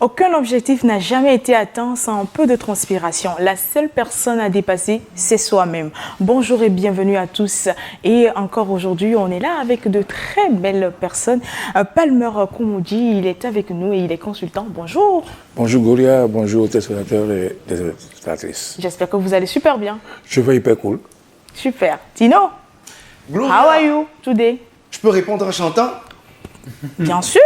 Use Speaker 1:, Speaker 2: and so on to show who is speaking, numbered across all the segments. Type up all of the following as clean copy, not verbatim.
Speaker 1: Aucun objectif n'a jamais été atteint sans un peu de transpiration. La seule personne à dépasser, c'est soi-même. Bonjour et bienvenue à tous. Et encore aujourd'hui, on est là avec de très belles personnes. Palmer Koumoudi, il est avec nous et il est consultant. Bonjour.
Speaker 2: Bonjour Gouria, bonjour aux téléspectateurs et téléspectatrices.
Speaker 1: J'espère que vous allez super bien.
Speaker 2: Je vais hyper cool.
Speaker 1: Super. Tino,
Speaker 3: Gloria,
Speaker 1: how are you today?
Speaker 3: je peux répondre en chantant?
Speaker 1: Bien sûr.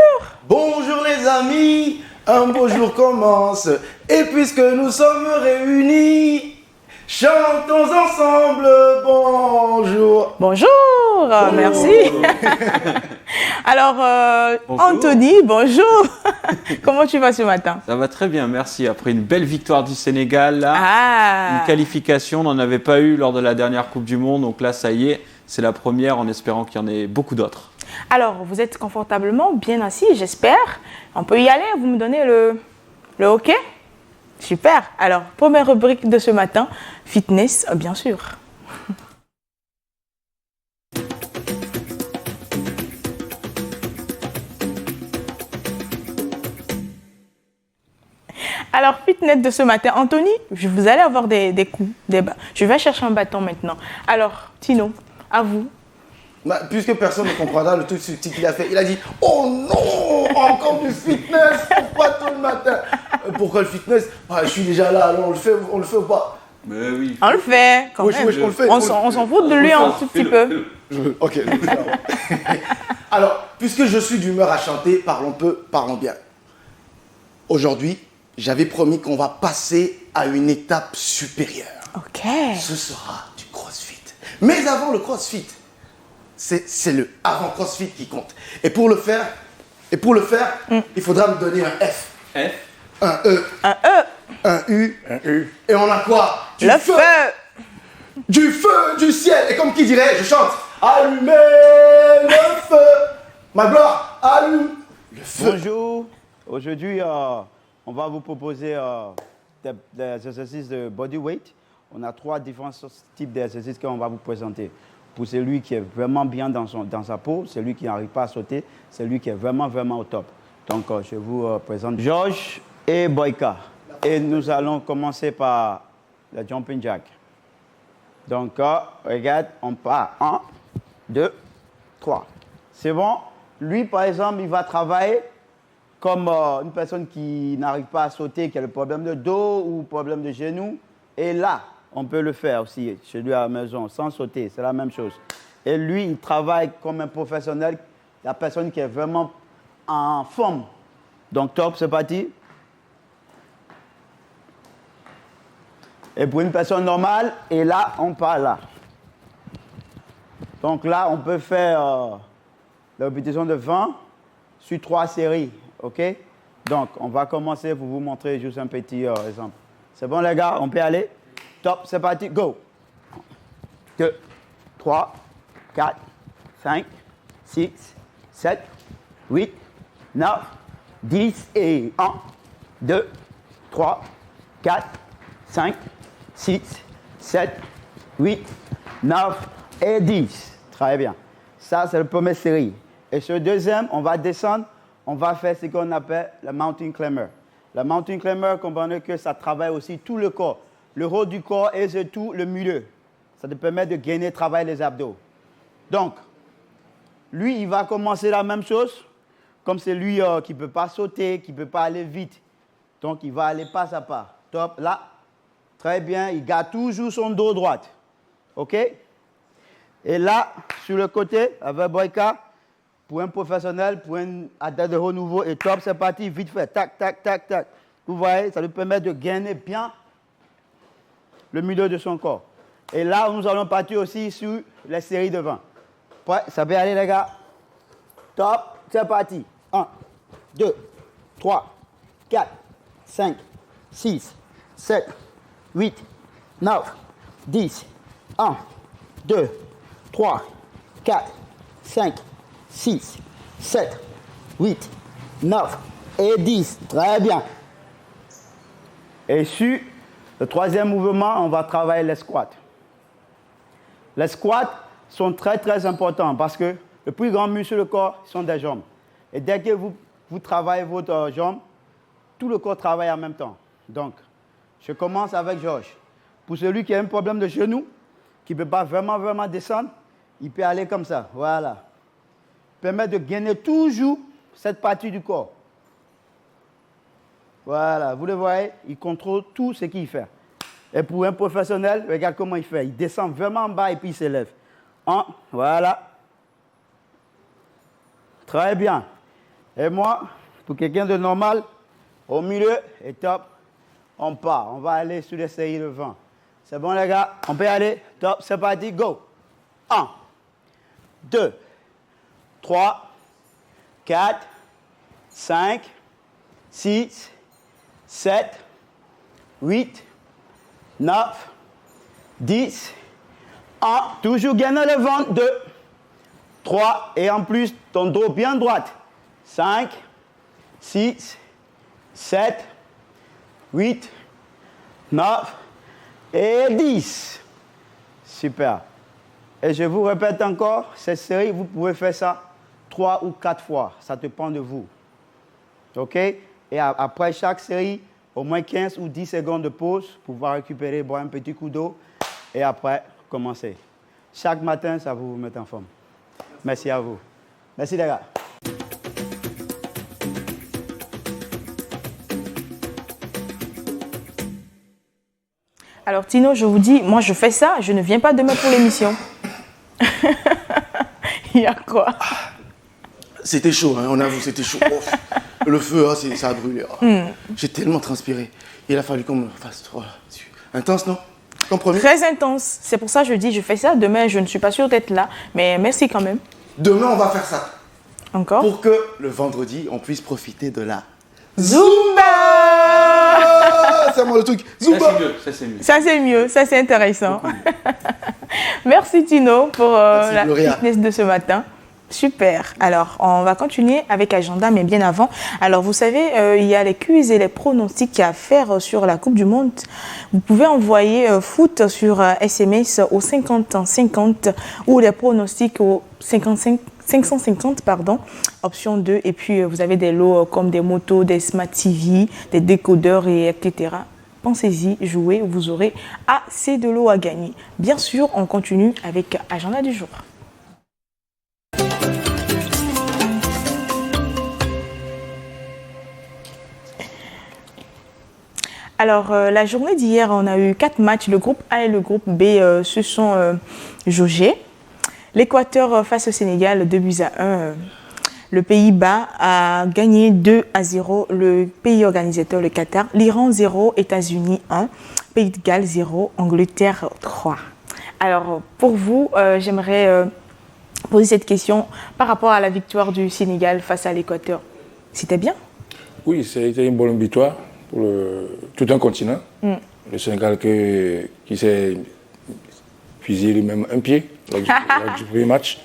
Speaker 3: Bonjour les amis, un beau jour commence. Et puisque nous sommes réunis, chantons ensemble bonjour.
Speaker 1: Bonjour, merci. Alors,
Speaker 4: Bonjour.
Speaker 1: Anthony, bonjour. Comment tu vas ce matin?
Speaker 4: Ça va très bien, merci. Après une belle victoire du Sénégal, là,
Speaker 1: Ah,
Speaker 4: une qualification, on n'en avait pas eu lors de la dernière Coupe du Monde. Donc là, ça y est, c'est la première en espérant qu'il y en ait beaucoup d'autres.
Speaker 1: alors vous êtes confortablement bien assis, j'espère. On peut y aller, vous me donnez le OK? Super. Alors, première rubrique de ce matin, fitness, bien sûr. Alors, fitness de ce matin. Anthony, vous allez avoir des coups, je vais chercher un bâton maintenant. Alors, Tino, à vous.
Speaker 3: Bah, puisque personne ne comprendra le truc subtil qu'il a fait, il a dit « Oh non, encore du fitness, pourquoi tout le matin ?» Pourquoi le fitness? Je suis déjà là, alors on le fait ou pas?
Speaker 4: Mais oui.
Speaker 1: On le fait, quand
Speaker 3: Oui,
Speaker 1: même.
Speaker 3: oui, on le fait.
Speaker 1: On s'en fout de lui un tout petit peu.
Speaker 3: Ok, je vais le faire. Alors, puisque je suis d'humeur à chanter, parlons peu, parlons bien. Aujourd'hui, j'avais promis qu'on va passer à une étape supérieure.
Speaker 1: OK.
Speaker 3: Ce sera du crossfit. Mais avant le crossfit, c'est le avant crossfit qui compte. Et pour le faire, il faudra me donner un F,
Speaker 4: F.
Speaker 3: un E,
Speaker 1: Un E,
Speaker 3: un U, et on a quoi?
Speaker 1: le feu.
Speaker 3: Du feu du ciel. Et comme qui dirait, je chante. Allumez le feu. Ma gloire, allume le feu.
Speaker 5: Bonjour, aujourd'hui on va vous proposer des exercices de body weight. On a 3 différents types d'exercices qu'on va vous présenter. Pour celui qui est vraiment bien dans sa peau, celui qui n'arrive pas à sauter, celui qui est vraiment au top. Donc je vous présente Georges et Boyka. Et nous allons commencer par le jumping jack. Donc regarde, on part. 1, 2, 3. C'est bon? Lui, par exemple, il va travailler comme une personne qui n'arrive pas à sauter, qui a le problème de dos ou problème de genou. Et là, on peut le faire aussi chez lui à la maison, sans sauter. C'est la même chose. Et lui, il travaille comme un professionnel, la personne qui est vraiment en forme. Donc, top, c'est parti. Et pour une personne normale, et là, on part là. Donc là, on peut faire la répétition de 20 sur 3 séries. OK? Donc, on va commencer pour vous montrer juste un petit exemple. C'est bon, les gars? On peut aller? Top, c'est parti, go! 2, 3, 4, 5, 6, 7, 8, 9, 10 et 1, 2, 3, 4, 5, 6, 7, 8, 9 et 10. Très bien. Ça, c'est la première série. Et sur le deuxième, on va descendre. On va faire ce qu'on appelle le mountain climber. Le mountain climber, comprenez que ça travaille aussi tout le corps. Le haut du corps et surtout le milieu. Ça te permet de gagner, travailler les abdos. Donc, lui, il va commencer la même chose. Comme c'est lui qui ne peut pas sauter, qui ne peut pas aller vite. Donc, il va aller pas à pas. Top, là. Très bien. Il garde toujours son dos droit. OK? Et là, sur le côté, avec Boyka, pour un professionnel, pour un athlète de haut niveau, et top, c'est parti, vite fait. Tac, tac, tac, tac. Vous voyez, ça lui permet de gagner bien le milieu de son corps. Et là, nous allons partir aussi sur les séries de 20. Prêt? Ça peut aller, les gars? Top, c'est parti. 1, 2, 3, 4, 5, 6, 7, 8, 9, 10. 1, 2, 3, 4, 5, 6, 7, 8, 9 et 10. Très bien. Et sur le troisième mouvement, on va travailler les squats. Les squats sont très importants parce que le plus grand muscle du corps sont des jambes. Et dès que vous travaillez votre jambe, tout le corps travaille en même temps. Donc, je commence avec Georges. Pour celui qui a un problème de genou, qui ne peut pas vraiment descendre, il peut aller comme ça. Voilà. Permet de gagner toujours cette partie du corps. Voilà, vous le voyez, il contrôle tout ce qu'il fait. Et pour un professionnel, regarde comment il fait. Il descend vraiment en bas et puis il s'élève. Voilà. Très bien. Et moi, pour quelqu'un de normal, au milieu, et top, on part. On va aller sur les séries de 20. C'est bon les gars, on peut y aller. Top, c'est parti, go. 1, 2, 3, 4, 5, 6, 7, 8, 9, 10, 1. Toujours gagner le ventre. 2, 3. Et en plus, ton dos bien droite. 5, 6, 7, 8, 9 et 10. Super. Et je vous répète encore, cette série, vous pouvez faire ça 3 ou 4 fois. Ça dépend de vous. OK? Et après chaque série, au moins 15 ou 10 secondes de pause pour pouvoir récupérer, boire un petit coup d'eau et après, commencer. Chaque matin, ça va vous mettre en forme. Merci à vous. Merci les gars.
Speaker 1: Alors Tino, je vous dis, moi je fais ça, je ne viens pas demain pour l'émission. Il y a quoi?
Speaker 3: C'était chaud, hein, on avoue, c'était chaud. Oh, le feu, ça a brûlé. Oh. J'ai tellement transpiré. Il a fallu qu'on me fasse trop. Intense, non? Compromis?
Speaker 1: Très intense. C'est pour ça que je dis, je fais ça. Demain, je ne suis pas sûre d'être là. Mais merci quand même.
Speaker 3: Demain, on va faire ça.
Speaker 1: Encore?
Speaker 3: Pour que le vendredi, on puisse profiter de la
Speaker 1: Zumba!
Speaker 3: C'est moi le truc. Zumba!
Speaker 4: Ça c'est mieux.
Speaker 1: Ça c'est mieux, ça c'est intéressant. Merci Tino pour la
Speaker 3: Gloria.
Speaker 1: fitness de ce matin. Super. Alors, on va continuer avec l'agenda, mais bien avant. Alors, vous savez, il y a les quiz et les pronostics à faire sur la Coupe du Monde. Vous pouvez envoyer foot sur SMS au 50 ou les pronostics au 550, pardon, option 2. Et puis, vous avez des lots comme des motos, des Smart TV, des décodeurs, et etc. Pensez-y, jouez, vous aurez assez de lots à gagner. Bien sûr, on continue avec l'agenda du jour. Alors, la journée d'hier, on a eu 4 matchs. Le groupe A et le groupe B se sont jaugés. L'Équateur face au Sénégal, 2-1. Le Pays-Bas a gagné 2-0. Le pays organisateur, le Qatar. L'Iran, 0. États-Unis, 1. Pays de Galles, 0. Angleterre, 3. Alors, pour vous, j'aimerais poser cette question par rapport à la victoire du Sénégal face à l'Équateur. C'était bien?
Speaker 2: Oui, c'était une bonne victoire pour tout un continent. Le Sénégal qui s'est fusillé lui-même un pied lors du premier match.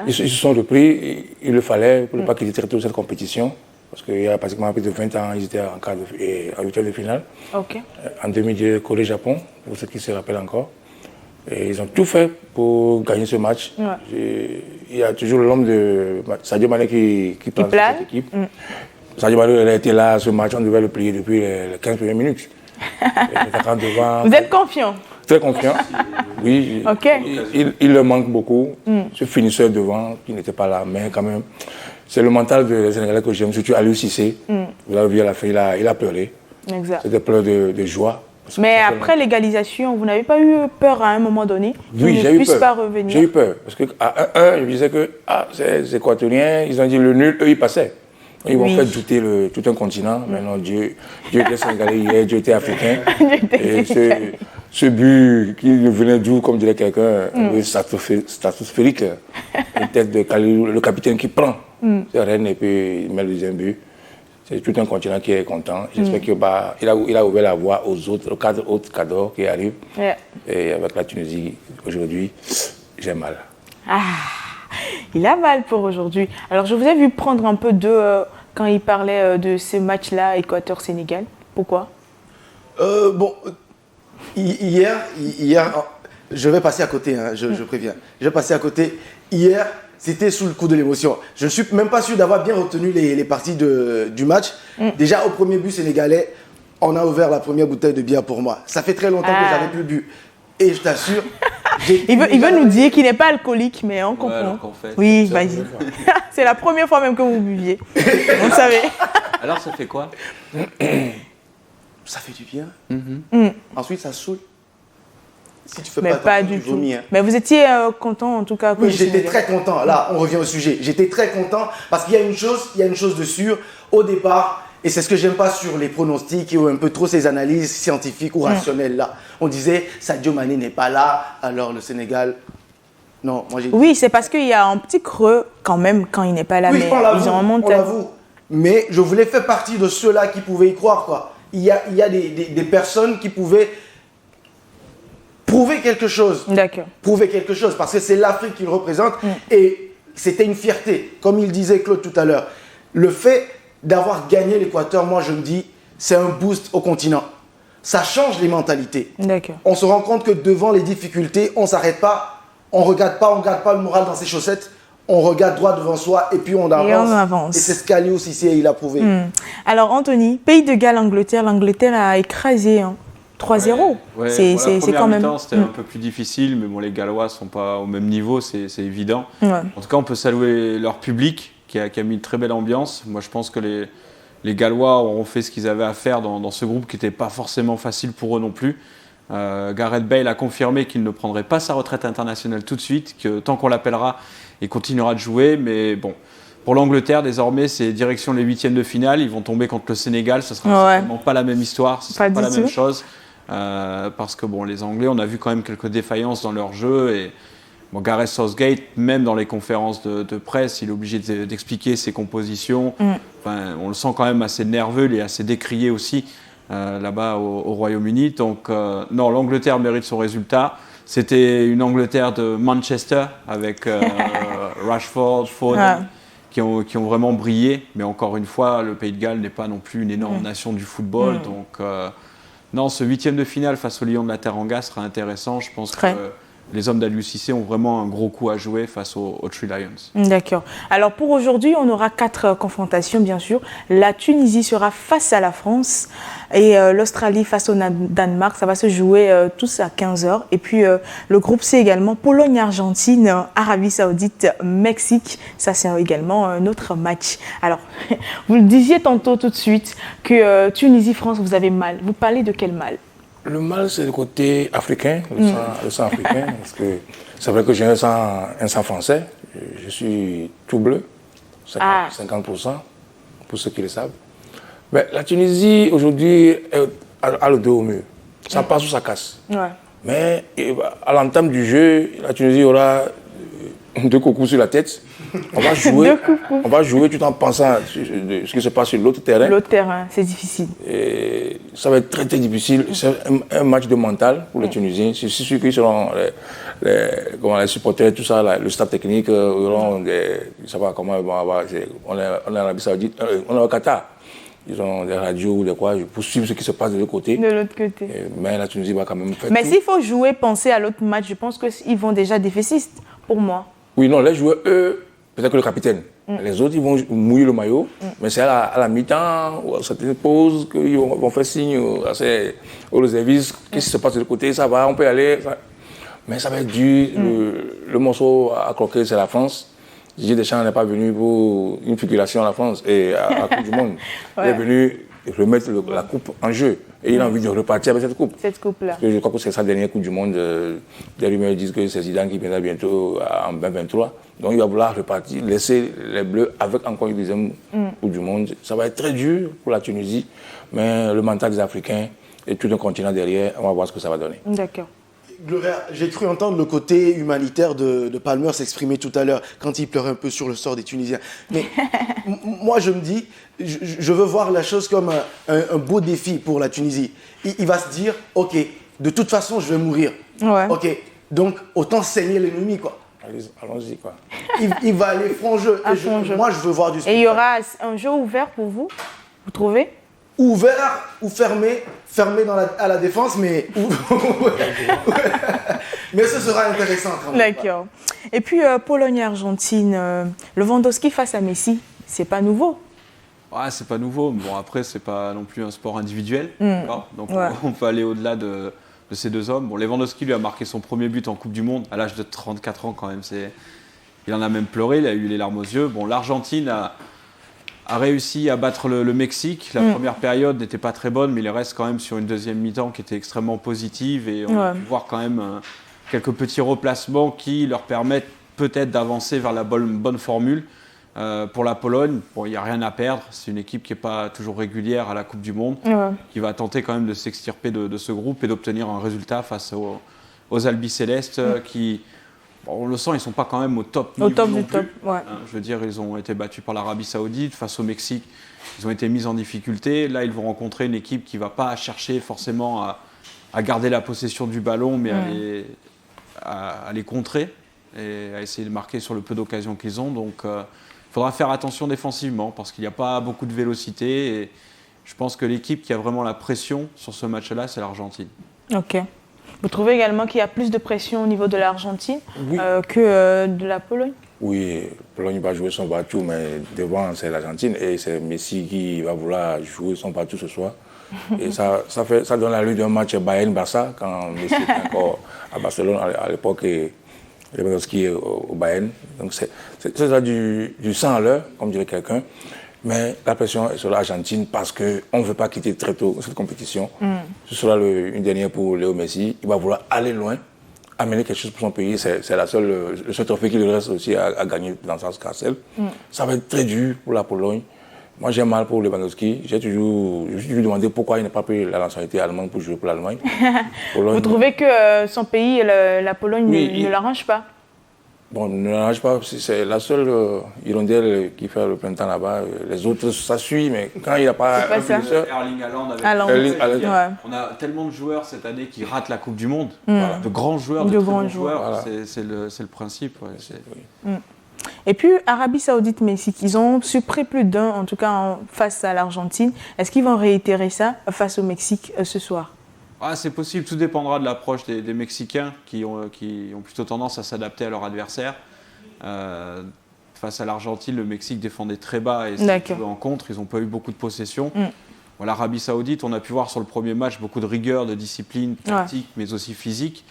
Speaker 2: Ils se sont repris, il le fallait pour ne pas qu'ils aient toute cette compétition. Parce qu'il y a pratiquement plus de 20 ans, ils étaient en huitième de finale.
Speaker 1: Ok.
Speaker 2: En 2010, Corée-Japon, pour ceux qui se rappellent encore. Et ils ont tout fait pour gagner ce match. Ouais. Il y a toujours l'homme de Sadio Mané qui prend cette équipe. Sadio Mané, il a été là, ce match, on devait le plier depuis les 15 premières minutes.
Speaker 1: Vous êtes confiant?
Speaker 2: Très confiant, oui.
Speaker 1: Okay.
Speaker 2: Il leur manque beaucoup, ce finisseur devant qui n'était pas là, mais quand même, c'est le mental des Sénégalais que j'aime, surtout Aliou Cissé. Vous l'avez vu à la fin, il a pleuré. Exact. C'était pleurs de joie.
Speaker 1: Mais après l'égalisation, vous n'avez pas eu peur à un moment donné?
Speaker 2: Oui, j'ai eu peur.
Speaker 1: Pas revenir.
Speaker 2: J'ai eu peur, parce qu'à 1-1, je me disais que ces Équatoriens, ils ont dit le nul, eux, ils passaient. Ils vont faire douter tout un continent. Maintenant, Dieu était sénégalais hier, Dieu était africain. Et ce but qui venait d'où, comme dirait quelqu'un, stratosphérique, une tête de Kalilou, le capitaine qui prend ses rênes et puis il met le deuxième but. C'est tout un continent qui est content. J'espère qu'il a ouvert la voie aux autres cadors qui arrivent. Yeah. Et avec la Tunisie, aujourd'hui, j'ai mal.
Speaker 1: Il a mal pour aujourd'hui. Alors, je vous ai vu prendre un peu quand il parlait de ce match-là, Équateur-Sénégal. Pourquoi?
Speaker 3: Hier, je vais passer à côté, hein, je préviens. Je vais passer à côté. Hier, c'était sous le coup de l'émotion. Je ne suis même pas sûr d'avoir bien retenu les parties du match. Déjà, au premier but sénégalais, on a ouvert la première bouteille de bière pour moi. Ça fait très longtemps que j'avais plus bu. Et je t'assure...
Speaker 1: Il veut nous dire qu'il n'est pas alcoolique, mais on comprend.
Speaker 4: alors qu'en fait,
Speaker 1: Oui, vas-y. C'est la première fois même que vous buviez. Vous le savez.
Speaker 4: Alors ça fait quoi?
Speaker 3: Ça fait du bien.
Speaker 1: Mm.
Speaker 3: Ensuite, ça saoule. Si tu fais
Speaker 1: Mais pas
Speaker 3: attention,
Speaker 1: du
Speaker 3: tu
Speaker 1: tout.
Speaker 3: vomis, hein.
Speaker 1: Mais vous étiez content en tout cas.
Speaker 3: Oui, j'étais très content. Là, on revient au sujet. J'étais très content parce qu'il y a une chose de sûr. Au départ, et c'est ce que j'aime pas sur les pronostics ou un peu trop ces analyses scientifiques ou rationnelles là. On disait Sadio Mané n'est pas là, alors le Sénégal. Non, moi j'ai dit.
Speaker 1: Oui, c'est parce qu'il y a un petit creux quand même quand il n'est pas là.
Speaker 3: Oui,
Speaker 1: mais
Speaker 3: on l'avoue,
Speaker 1: ils ont un
Speaker 3: on
Speaker 1: monté.
Speaker 3: l'avoue. Mais je voulais faire partie de ceux-là qui pouvaient y croire, quoi. Il y a des personnes qui pouvaient prouver quelque chose.
Speaker 1: D'accord.
Speaker 3: Prouver quelque chose, parce que c'est l'Afrique qu'il représente. Et c'était une fierté. Comme il disait Claude tout à l'heure, le fait d'avoir gagné l'Équateur, moi je me dis, c'est un boost au continent. Ça change les mentalités.
Speaker 1: D'accord.
Speaker 3: On se rend compte que devant les difficultés, on ne s'arrête pas, on ne garde pas le moral dans ses chaussettes, on regarde droit devant soi et puis on avance.
Speaker 1: Et on avance.
Speaker 3: Et c'est ce qu'Aliou Cissé il a prouvé.
Speaker 1: Alors Anthony, pays de Galles, l'Angleterre a écrasé 3-0.
Speaker 4: Ouais,
Speaker 1: c'est quand même.
Speaker 4: C'était un peu plus difficile, mais bon, les Gallois sont pas au même niveau, c'est évident.
Speaker 1: Ouais.
Speaker 4: En tout cas, on peut saluer leur public qui a mis une très belle ambiance. Moi, je pense que les Gallois auront fait ce qu'ils avaient à faire dans ce groupe qui n'était pas forcément facile pour eux non plus. Gareth Bale a confirmé qu'il ne prendrait pas sa retraite internationale tout de suite, que tant qu'on l'appellera, il continuera de jouer. Mais bon, pour l'Angleterre, désormais, c'est direction les huitièmes de finale. Ils vont tomber contre le Sénégal. Ce sera certainement pas la même histoire, ce sera pas la même chose. Parce que bon, les Anglais, on a vu quand même quelques défaillances dans leur jeu. Et bon, Gareth Southgate, même dans les conférences de presse, il est obligé d'expliquer ses compositions. Enfin, on le sent quand même assez nerveux, il est assez décrié aussi là-bas au Royaume-Uni. Donc non, l'Angleterre mérite son résultat. C'était une Angleterre de Manchester avec Rashford, Foden, qui ont vraiment brillé. Mais encore une fois, le Pays de Galles n'est pas non plus une énorme nation du football. Donc non, ce huitième de finale face aux Lions de la Teranga sera intéressant. Je pense que les hommes d'Aliou Cissé ont vraiment un gros coup à jouer face aux Three Lions.
Speaker 1: D'accord. Alors pour aujourd'hui, on aura 4 confrontations, bien sûr. La Tunisie sera face à la France et l'Australie face au Danemark. Ça va se jouer tous à 15h. Et puis le groupe C également, Pologne, Argentine, Arabie Saoudite, Mexique. Ça, c'est également un autre match. Alors, vous le disiez tantôt tout de suite que Tunisie-France, vous avez mal. Vous parlez de quel mal?
Speaker 2: Le mal, c'est le côté africain, le sang africain, parce que c'est vrai que j'ai un sang français, je suis tout bleu, 50%, pour ceux qui le savent. Mais la Tunisie, aujourd'hui, a le dos au mur. Ça passe ou ça casse.
Speaker 1: Ouais.
Speaker 2: Mais à l'entame du jeu, la Tunisie aura 2 coups sur la tête. On va jouer tout en pensant à ce qui se passe sur l'autre terrain.
Speaker 1: L'autre terrain, c'est difficile.
Speaker 2: Et ça va être très très difficile. C'est un match de mental pour les Tunisiens. Je suis sûr qu'ils seront les supporters, tout ça, le staff technique, auront je ne sais pas comment ils vont avoir. On est en Arabie Saoudite, on est au Qatar. Ils ont des radios ou des quoi pour suivre ce qui se passe de l'autre côté.
Speaker 1: De l'autre côté.
Speaker 2: Mais la Tunisie va quand même faire.
Speaker 1: Mais s'il faut jouer, penser à l'autre match, je pense qu'ils vont déjà défaitistes, pour moi.
Speaker 2: Oui, non, les joueurs, eux, peut-être que le capitaine. Les autres, ils vont mouiller le maillot, mais c'est à la mi-temps ou à certaines pauses qu'ils vont faire signe aux réservistes. Qu'est-ce qui se passe de l'autre côté? Ça va, on peut y aller. Mais ça va être dur. Le morceau à croquer, c'est la France. Didier Deschamps n'est pas venu pour une figuration à la France et à la Coupe du Monde. Il est venu remettre la coupe en jeu. Et il a envie de repartir avec cette coupe.
Speaker 1: Cette coupe-là.
Speaker 2: Parce que je crois que c'est sa dernière Coupe du Monde. Des rumeurs disent que c'est Zidane qui viendra bientôt en 2023. Donc il va vouloir repartir, laisser les Bleus avec encore une deuxième Coupe du Monde. Ça va être très dur pour la Tunisie, mais le mental des Africains et tout un continent derrière, on va voir ce que ça va donner.
Speaker 1: D'accord.
Speaker 3: Gloria, j'ai cru entendre le côté humanitaire de Palmer s'exprimer tout à l'heure quand il pleurait un peu sur le sort des Tunisiens. Mais moi, je me dis, je veux voir la chose comme un beau défi pour la Tunisie. Il va se dire, ok, de toute façon, je vais mourir.
Speaker 1: Ouais.
Speaker 3: Ok, donc autant saigner l'ennemi, quoi.
Speaker 2: Allons-y, quoi.
Speaker 3: Il va aller franc jeu. Moi, je veux voir du spectacle.
Speaker 1: Et il y aura un jeu ouvert pour vous? Vous trouvez?
Speaker 3: Ouvert ou fermé à la défense, mais ce sera intéressant quand même.
Speaker 1: D'accord. Et puis, Pologne-Argentine, Lewandowski face à Messi, c'est pas nouveau.
Speaker 4: Ouais, c'est pas nouveau. Bon, après, c'est pas non plus un sport individuel. Donc,
Speaker 1: Ouais.
Speaker 4: on peut aller au-delà de ces deux hommes. Bon, Lewandowski, lui, a marqué son premier but en Coupe du Monde à l'âge de 34 ans, quand même. Il en a même pleuré, il a eu les larmes aux yeux. Bon, l'Argentine a réussi à battre le Mexique. La première période n'était pas très bonne, mais il reste quand même sur une deuxième mi-temps qui était extrêmement positive. Et on a pu voir quand même quelques petits replacements qui leur permettent peut-être d'avancer vers la bonne formule. Pour la Pologne, bon, il n'y a rien à perdre. C'est une équipe qui n'est pas toujours régulière à la Coupe du Monde, qui va tenter quand même de s'extirper de ce groupe et d'obtenir un résultat face aux Albicélestes qui, bon, on le sent, ils ne sont pas quand même au top niveau non plus.
Speaker 1: Top, ouais.
Speaker 4: Je veux dire, ils ont été battus par l'Arabie Saoudite. Face au Mexique, ils ont été mis en difficulté. Là, ils vont rencontrer une équipe qui ne va pas chercher forcément à garder la possession du ballon, mais à les contrer et à essayer de marquer sur le peu d'occasions qu'ils ont. Donc, il faudra faire attention défensivement parce qu'il n'y a pas beaucoup de vélocité. Et je pense que l'équipe qui a vraiment la pression sur ce match-là, c'est l'Argentine.
Speaker 1: Ok. Vous trouvez également qu'il y a plus de pression au niveau de l'Argentine que de la Pologne?
Speaker 2: Oui, la Pologne va jouer son partout, mais devant, c'est l'Argentine et c'est Messi qui va vouloir jouer son partout ce soir. Et ça donne la lutte d'un match Bayern-Barça quand Messi était encore à Barcelone à l'époque et Lewandowski au Bayern. Donc c'est ça du sang à l'heure, comme dirait quelqu'un. Mais la pression est sur l'Argentine parce qu'on ne veut pas quitter très tôt cette compétition. Ce sera une dernière pour Léo Messi. Il va vouloir aller loin, amener quelque chose pour son pays. C'est le seul trophée qu'il reste aussi à gagner dans sa carcelle. Ça va être très dur pour la Pologne. Moi, j'ai mal pour Lewandowski. Je me suis toujours demandé pourquoi il n'a pas pris la nationalité allemande pour jouer pour l'Allemagne.
Speaker 1: Vous trouvez que son pays, la Pologne, ne l'arrange pas?
Speaker 2: Bon, ne l'arrange pas. C'est la seule hirondelle qui fait le printemps là-bas. Les autres, ça suit, mais quand il n'y a pas un finisseur...
Speaker 4: Erling Haaland avec
Speaker 1: Erling Haaland.
Speaker 4: On a tellement de joueurs cette année qui ratent la Coupe du Monde. De grands joueurs, de très bons joueurs. Voilà. C'est le principe. Ouais,
Speaker 1: Et puis, Arabie Saoudite, Mexique, ils ont surpris plus d'un, en tout cas face à l'Argentine. Est-ce qu'ils vont réitérer ça face au Mexique ce soir?
Speaker 4: C'est possible, tout dépendra de l'approche des Mexicains qui ont plutôt tendance à s'adapter à leur adversaire. Face à l'Argentine, le Mexique défendait très bas et s'est joué en contre. Ils n'ont pas eu beaucoup de possession. Bon, l'Arabie Saoudite, on a pu voir sur le premier match beaucoup de rigueur, de discipline tactique, mais aussi physique.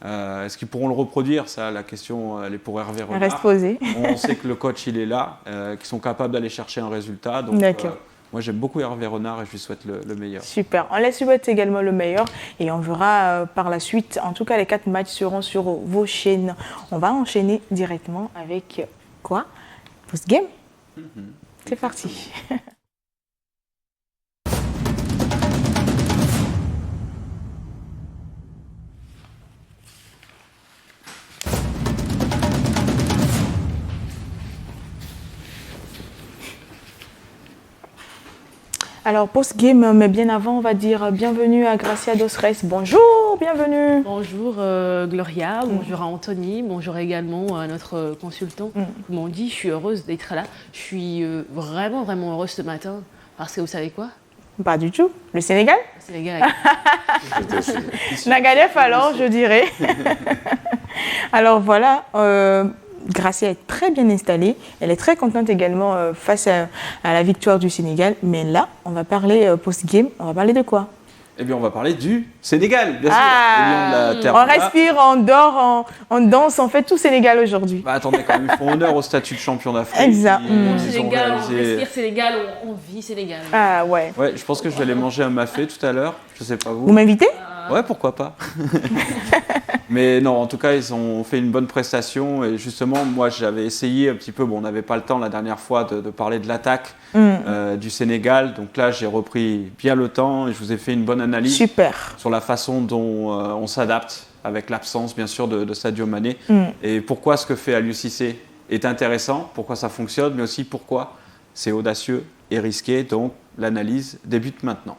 Speaker 4: Est-ce qu'ils pourront le reproduire? Ça, la question, elle est pour Hervé Renard.
Speaker 1: Reste posée.
Speaker 4: On sait que le coach, il est là, qu'ils sont capables d'aller chercher un résultat. Donc, moi, j'aime beaucoup Hervé Renard et je lui souhaite le meilleur.
Speaker 1: Super. On les souhaite également le meilleur et on verra par la suite. En tout cas, les 4 matchs seront sur vos chaînes. On va enchaîner directement avec quoi? Post-game. C'est parti. Alors, post-game, mais bien avant, on va dire bienvenue à Gracia dos Reis. Bonjour, bienvenue.
Speaker 6: Bonjour Gloria, bonjour à Anthony, bonjour également à notre consultant. Comme on dit, je suis heureuse d'être là. Je suis vraiment, vraiment heureuse ce matin parce que vous savez quoi?
Speaker 1: Pas du tout. Le Sénégal?
Speaker 6: Le Sénégal.
Speaker 1: Nagadef alors, je dirais. Alors voilà, Gracia est très bien installée. Elle est très contente également face à la victoire du Sénégal. Mais là, on va parler post-game. On va parler de quoi?
Speaker 4: Eh bien, on va parler du Sénégal, bien sûr. Le lion de la terre.
Speaker 1: On respire, on dort, on danse, on fait tout Sénégal aujourd'hui.
Speaker 4: Attendez, quand même, ils font honneur au statut de champion d'Afrique.
Speaker 1: Exact.
Speaker 6: Sénégal, on respire Sénégal, on vit Sénégal.
Speaker 1: Ah ouais.
Speaker 4: Ouais, je pense que je vais aller manger un mafé tout à l'heure. Je sais pas vous.
Speaker 1: Vous m'invitez?
Speaker 4: Ouais, pourquoi pas. Mais non, en tout cas, ils ont fait une bonne prestation. Et justement, moi, j'avais essayé un petit peu. Bon, on n'avait pas le temps la dernière fois de parler de l'attaque du Sénégal. Donc là, j'ai repris bien le temps et je vous ai fait une bonne analyse.
Speaker 1: Super.
Speaker 4: Sur la façon dont on s'adapte avec l'absence, bien sûr, de Sadio Mané. Et pourquoi ce que fait Aliou Cissé est intéressant, pourquoi ça fonctionne, mais aussi pourquoi c'est audacieux et risqué. Donc, l'analyse débute maintenant.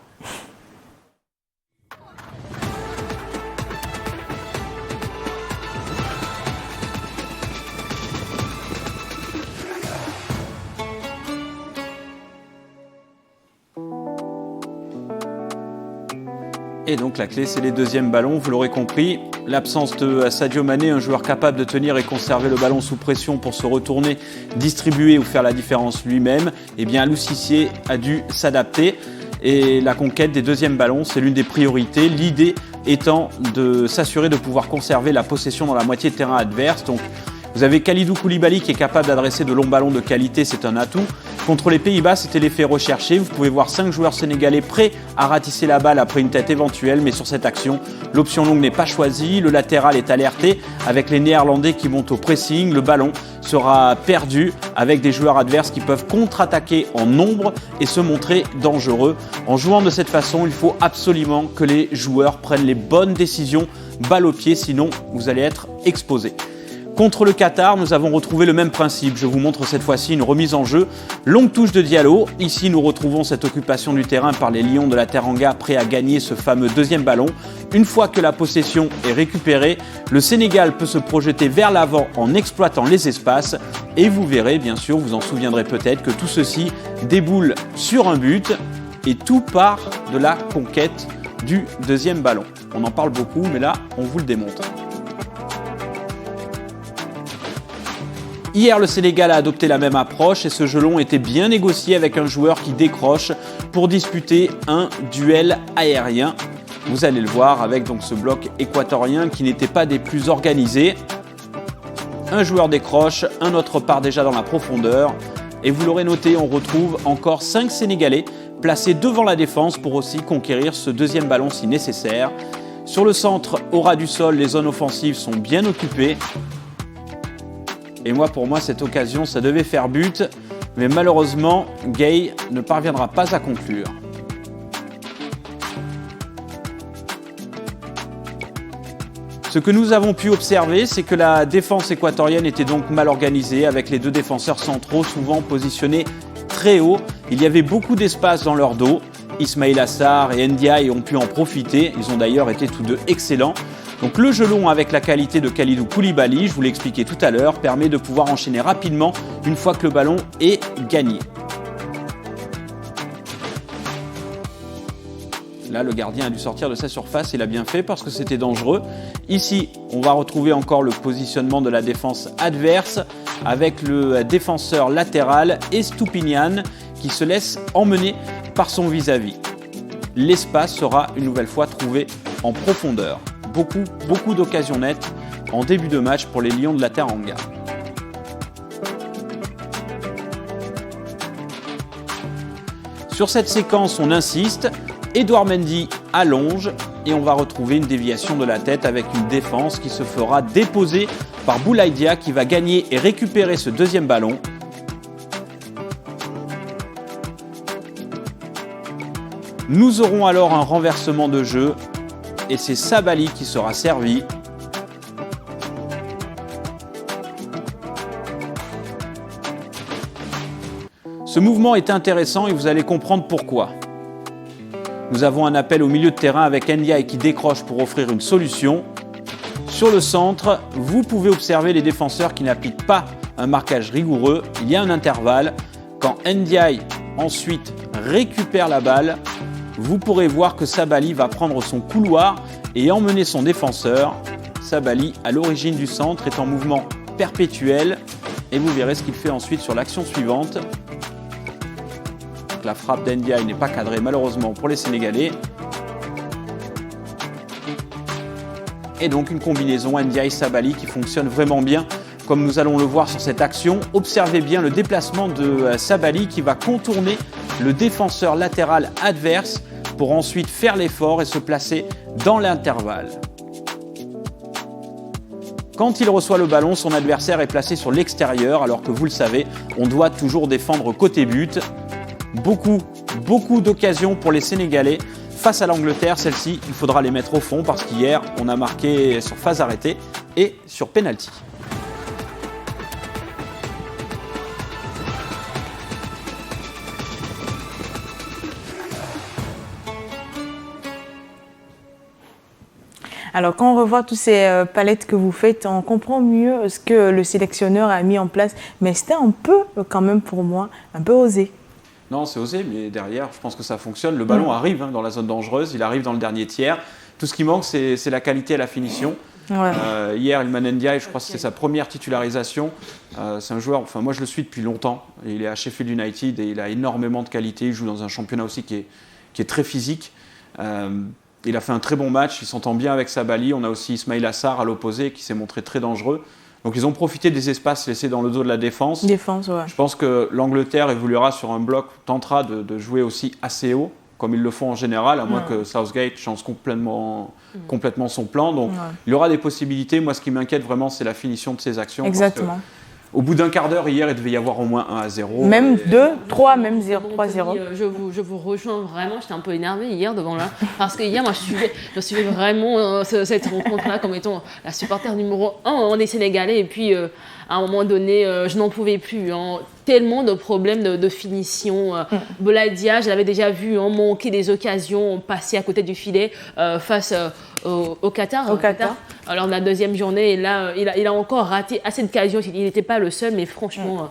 Speaker 4: Et donc la clé, c'est les deuxièmes ballons, vous l'aurez compris. l'absence de Sadio Mané, un joueur capable de tenir et conserver le ballon sous pression pour se retourner, distribuer ou faire la différence lui-même, eh bien Aliou Cissé a dû s'adapter. Et la conquête des deuxièmes ballons, c'est l'une des priorités. L'idée étant de s'assurer de pouvoir conserver la possession dans la moitié de terrain adverse. Donc, vous avez Kalidou Koulibaly qui est capable d'adresser de longs ballons de qualité, c'est un atout. Contre les Pays-Bas, c'était l'effet recherché. Vous pouvez voir 5 joueurs sénégalais prêts à ratisser la balle après une tête éventuelle, mais sur cette action, l'option longue n'est pas choisie. Le latéral est alerté avec les Néerlandais qui montent au pressing. Le ballon sera perdu avec des joueurs adverses qui peuvent contre-attaquer en nombre et se montrer dangereux. En jouant de cette façon, il faut absolument que les joueurs prennent les bonnes décisions, balle au pied, sinon vous allez être exposé. Contre le Qatar, nous avons retrouvé le même principe. Je vous montre cette fois-ci une remise en jeu. Longue touche de Diallo. Ici, nous retrouvons cette occupation du terrain par les Lions de la Teranga, prêts à gagner ce fameux deuxième ballon. Une fois que la possession est récupérée, le Sénégal peut se projeter vers l'avant en exploitant les espaces. Et vous verrez, bien sûr, vous en souviendrez peut-être, que tout ceci déboule sur un but. Et tout part de la conquête du deuxième ballon. On en parle beaucoup, mais là, on vous le démontre. Hier, le Sénégal a adopté la même approche et ce jeu long était bien négocié avec un joueur qui décroche pour disputer un duel aérien. Vous allez le voir avec donc ce bloc équatorien qui n'était pas des plus organisés. Un joueur décroche, un autre part déjà dans la profondeur. Et vous l'aurez noté, on retrouve encore 5 Sénégalais placés devant la défense pour aussi conquérir ce deuxième ballon si nécessaire. Sur le centre, au ras du sol, les zones offensives sont bien occupées. Et pour moi, cette occasion, ça devait faire but. Mais malheureusement, Gueye ne parviendra pas à conclure. Ce que nous avons pu observer, c'est que la défense équatorienne était donc mal organisée, avec les 2 défenseurs centraux souvent positionnés très haut. Il y avait beaucoup d'espace dans leur dos. Ismaïla Sarr et Ndiaye ont pu en profiter. Ils ont d'ailleurs été tous deux excellents. Donc le jeu long avec la qualité de Kalidou Koulibaly, je vous l'ai expliqué tout à l'heure, permet de pouvoir enchaîner rapidement une fois que le ballon est gagné. Là, le gardien a dû sortir de sa surface, il a bien fait parce que c'était dangereux. Ici, on va retrouver encore le positionnement de la défense adverse avec le défenseur latéral Estupiñán qui se laisse emmener par son vis-à-vis. L'espace sera une nouvelle fois trouvé en profondeur. Beaucoup d'occasions nettes en début de match pour les Lions de la Teranga. Sur cette séquence, on insiste. Edouard Mendy allonge et on va retrouver une déviation de la tête avec une défense qui se fera déposer par Boulaïdia qui va gagner et récupérer ce deuxième ballon. Nous aurons alors un renversement de jeu et c'est Sabaly qui sera servi. Ce mouvement est intéressant et vous allez comprendre pourquoi. Nous avons un appel au milieu de terrain avec Ndiaye qui décroche pour offrir une solution. Sur le centre, vous pouvez observer les défenseurs qui n'appliquent pas un marquage rigoureux. Il y a un intervalle. Quand Ndiaye ensuite récupère la balle, vous pourrez voir que Sabaly va prendre son couloir et emmener son défenseur. Sabaly, à l'origine du centre, est en mouvement perpétuel et vous verrez ce qu'il fait ensuite sur l'action suivante. La frappe d'Ndiaye n'est pas cadrée malheureusement pour les Sénégalais. Et donc une combinaison Ndiaye-Sabaly qui fonctionne vraiment bien comme nous allons le voir sur cette action. Observez bien le déplacement de Sabaly qui va contourner le défenseur latéral adverse pour ensuite faire l'effort et se placer dans l'intervalle. Quand il reçoit le ballon, son adversaire est placé sur l'extérieur alors que vous le savez, on doit toujours défendre côté but. Beaucoup d'occasions pour les Sénégalais. Face à l'Angleterre, celle-ci, il faudra les mettre au fond parce qu'hier, on a marqué sur phase arrêtée et sur penalty.
Speaker 1: Alors, quand on revoit toutes ces palettes que vous faites, on comprend mieux ce que le sélectionneur a mis en place. Mais c'était un peu, quand même pour moi, un peu osé.
Speaker 4: Non, c'est osé, mais derrière, je pense que ça fonctionne. Le ballon arrive dans la zone dangereuse, il arrive dans le dernier tiers. Tout ce qui manque, c'est la qualité et la finition.
Speaker 1: Ouais.
Speaker 4: Hier, Ilman Ndiaye, je crois que c'était sa première titularisation. C'est un joueur, enfin moi je le suis depuis longtemps. Il est à Sheffield United et il a énormément de qualité. Il joue dans un championnat aussi qui est très physique. Il a fait un très bon match, il s'entend bien avec Sabali. On a aussi Ismail Assar à l'opposé qui s'est montré très dangereux. Donc ils ont profité des espaces laissés dans le dos de la défense.
Speaker 1: Ouais.
Speaker 4: Je pense que l'Angleterre évoluera sur un bloc, tentera de jouer aussi assez haut, comme ils le font en général, à moins que Southgate change complètement son plan. Donc il y aura des possibilités. Moi, ce qui m'inquiète vraiment, c'est la finition de ses actions.
Speaker 1: Exactement.
Speaker 4: Au bout d'un quart d'heure, hier, il devait y avoir au moins 1-0.
Speaker 1: Même 2, 3, même 3-0.
Speaker 6: Je vous rejoins vraiment. J'étais un peu énervée hier devant là. Parce que hier, moi, je suivais vraiment cette rencontre-là comme étant la supporter numéro 1. On est sénégalais. Et puis, à un moment donné, je n'en pouvais plus. Tellement de problèmes de finition. Boulaye Dia, je l'avais déjà vu manquer des occasions, passer à côté du filet face au Qatar. Alors, la deuxième journée, là, il a encore raté assez d'occasions. Il n'était pas le seul, mais franchement,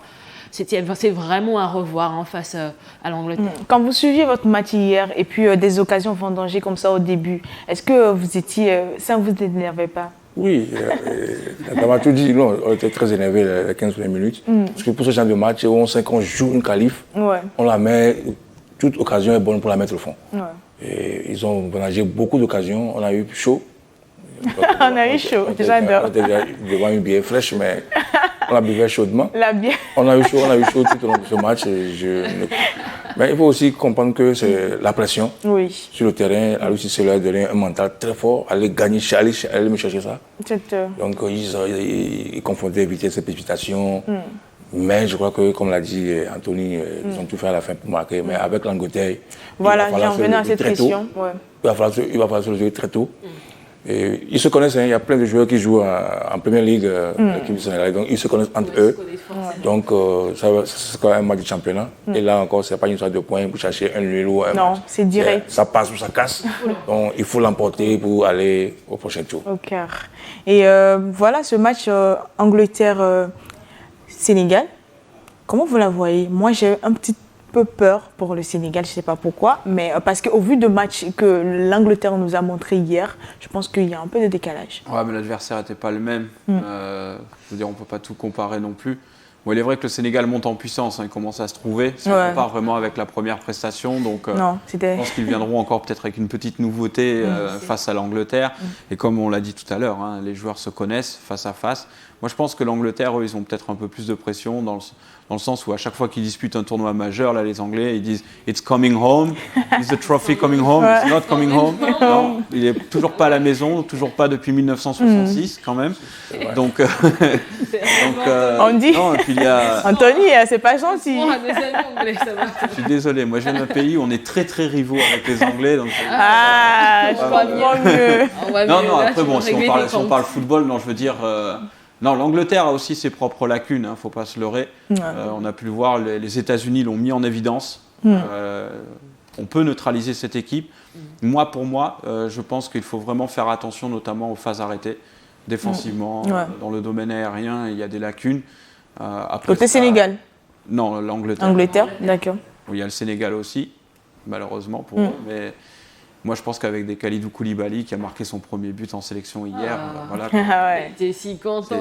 Speaker 6: c'est vraiment à revoir face à l'Angleterre.
Speaker 1: Quand vous suiviez votre match hier et puis des occasions vendangées comme ça au début, est-ce que ça ne vous énervait pas?
Speaker 2: Oui, on m'a tout dit, non, on était très énervé les 15 premières minutes. Parce que pour ce genre de match, on sait qu'on joue une qualif, on la met, toute occasion est bonne pour la mettre au fond. Ouais. Et ils ont vendangé beaucoup d'occasions, on a eu chaud.
Speaker 1: On a eu chaud, j'adore.
Speaker 2: On était devant une bière fraîche, mais on la buvait chaudement.
Speaker 1: La bière.
Speaker 2: On a eu chaud tout au long de ce match. Mais il faut aussi comprendre que c'est la pression sur le terrain. La Russie, c'est leur a donné un mental très fort. Aller gagner, aller me chercher ça. Donc ils confondaient vitesse et précipitation. Mais je crois que, comme l'a dit Anthony, ils ont tout fait à la fin pour marquer. Mais avec l'Angleterre,
Speaker 1: voilà, j'en venais à cette question.
Speaker 2: Il va falloir se le jouer très tôt. Et ils se connaissent, il y a plein de joueurs qui jouent en première ligue, l'équipe du Sénégal, donc ils se connaissent entre eux. Donc c'est quand même un match de championnat. Et là encore, ce n'est pas une histoire de points pour chercher un nul ou un match.
Speaker 1: Non, c'est direct.
Speaker 2: Ça passe ou ça casse. Donc il faut l'emporter pour aller au prochain tour.
Speaker 1: Au cœur. Et voilà ce match Angleterre-Sénégal. Comment vous la voyez? Moi, j'ai un petit peu peur pour le Sénégal, je ne sais pas pourquoi, mais parce qu'au vu de match que l'Angleterre nous a montré hier, je pense qu'il y a un peu de décalage.
Speaker 4: Ouais, mais l'adversaire n'était pas le même. Je veux dire, on ne peut pas tout comparer non plus. Bon, il est vrai que le Sénégal monte en puissance, il commence à se trouver. Ça ne compare vraiment avec la première prestation. Donc, je pense qu'ils viendront encore peut-être avec une petite nouveauté face à l'Angleterre. Et comme on l'a dit tout à l'heure, les joueurs se connaissent face à face. Moi, je pense que l'Angleterre, eux, ils ont peut-être un peu plus de pression dans le sens où à chaque fois qu'ils disputent un tournoi majeur, là, les Anglais, ils disent « It's coming home, is the trophy coming home, it's not coming home ». Non, il n'est toujours pas à la maison, toujours pas depuis 1966 quand même. Donc
Speaker 1: on dit
Speaker 4: non, et puis il y a...
Speaker 1: Anthony, c'est pas gentil.
Speaker 4: Je suis désolé, moi je viens d'un pays où on est très très rivaux avec les Anglais. Donc
Speaker 1: je comprends mieux.
Speaker 4: Non, après bon, si on parle football, non, je veux dire... Non, l'Angleterre a aussi ses propres lacunes, il ne faut pas se leurrer. On a pu le voir, les États-Unis l'ont mis en évidence. On peut neutraliser cette équipe. Pour moi, je pense qu'il faut vraiment faire attention, notamment aux phases arrêtées. Défensivement, dans le domaine aérien, il y a des lacunes.
Speaker 1: Côté Sénégal?
Speaker 4: Non, l'Angleterre.
Speaker 1: Angleterre, d'accord.
Speaker 4: Il y a le Sénégal aussi, malheureusement pour eux. Mais moi, je pense qu'avec des Kalidou Koulibaly qui a marqué son premier but en sélection hier,
Speaker 6: T'es si content.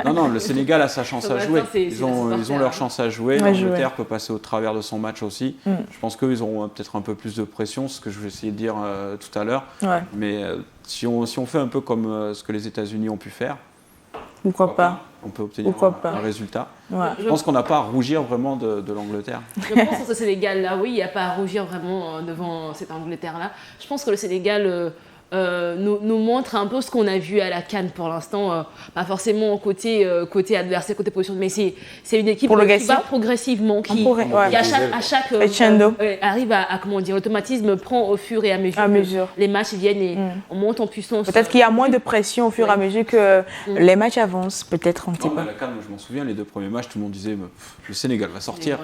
Speaker 4: Non, le Sénégal a sa chance à jouer. Ils ont leur chance à jouer. L'Angleterre peut passer au travers de son match aussi. Je pense qu'eux, ils auront peut-être un peu plus de pression, ce que je vais essayer de dire tout à l'heure. Mais si on fait un peu comme ce que les États-Unis ont pu faire,
Speaker 1: pourquoi pas,
Speaker 4: on peut obtenir un résultat. Je pense qu'on n'a pas à rougir vraiment de l'Angleterre.
Speaker 6: Je pense que ce Sénégal-là, oui, il n'y a pas à rougir vraiment devant cette Angleterre-là. Je pense que le Sénégal nous montre un peu ce qu'on a vu à la CAN pour l'instant. Pas forcément côté adversaire, côté position, mais c'est une équipe qui va progressivement, qui à chaque arrive à comment dire, l'automatisme prend au fur et à mesure. Les matchs viennent et on monte en puissance.
Speaker 1: Peut-être qu'il y a moins de pression au fur et à mesure que les matchs avancent, peut-être, on ne sait pas.
Speaker 4: À la CAN, je m'en souviens, les 2 premiers matchs, tout le monde disait le Sénégal va sortir.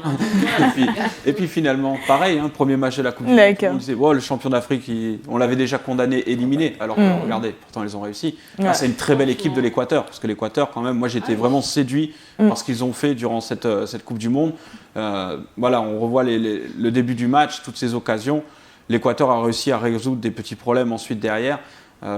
Speaker 4: Et puis finalement, pareil, premier match de la Coupe du Monde, tout le monde disait le champion d'Afrique, on l'avait déjà condamné, éliminé, alors que regardez, pourtant ils ont réussi. C'est une très belle équipe de l'Équateur, parce que l'Équateur, quand même, moi j'étais vraiment séduit par ce qu'ils ont fait durant cette Coupe du Monde. On revoit le début du match, toutes ces occasions. L'Équateur a réussi à résoudre des petits problèmes ensuite derrière.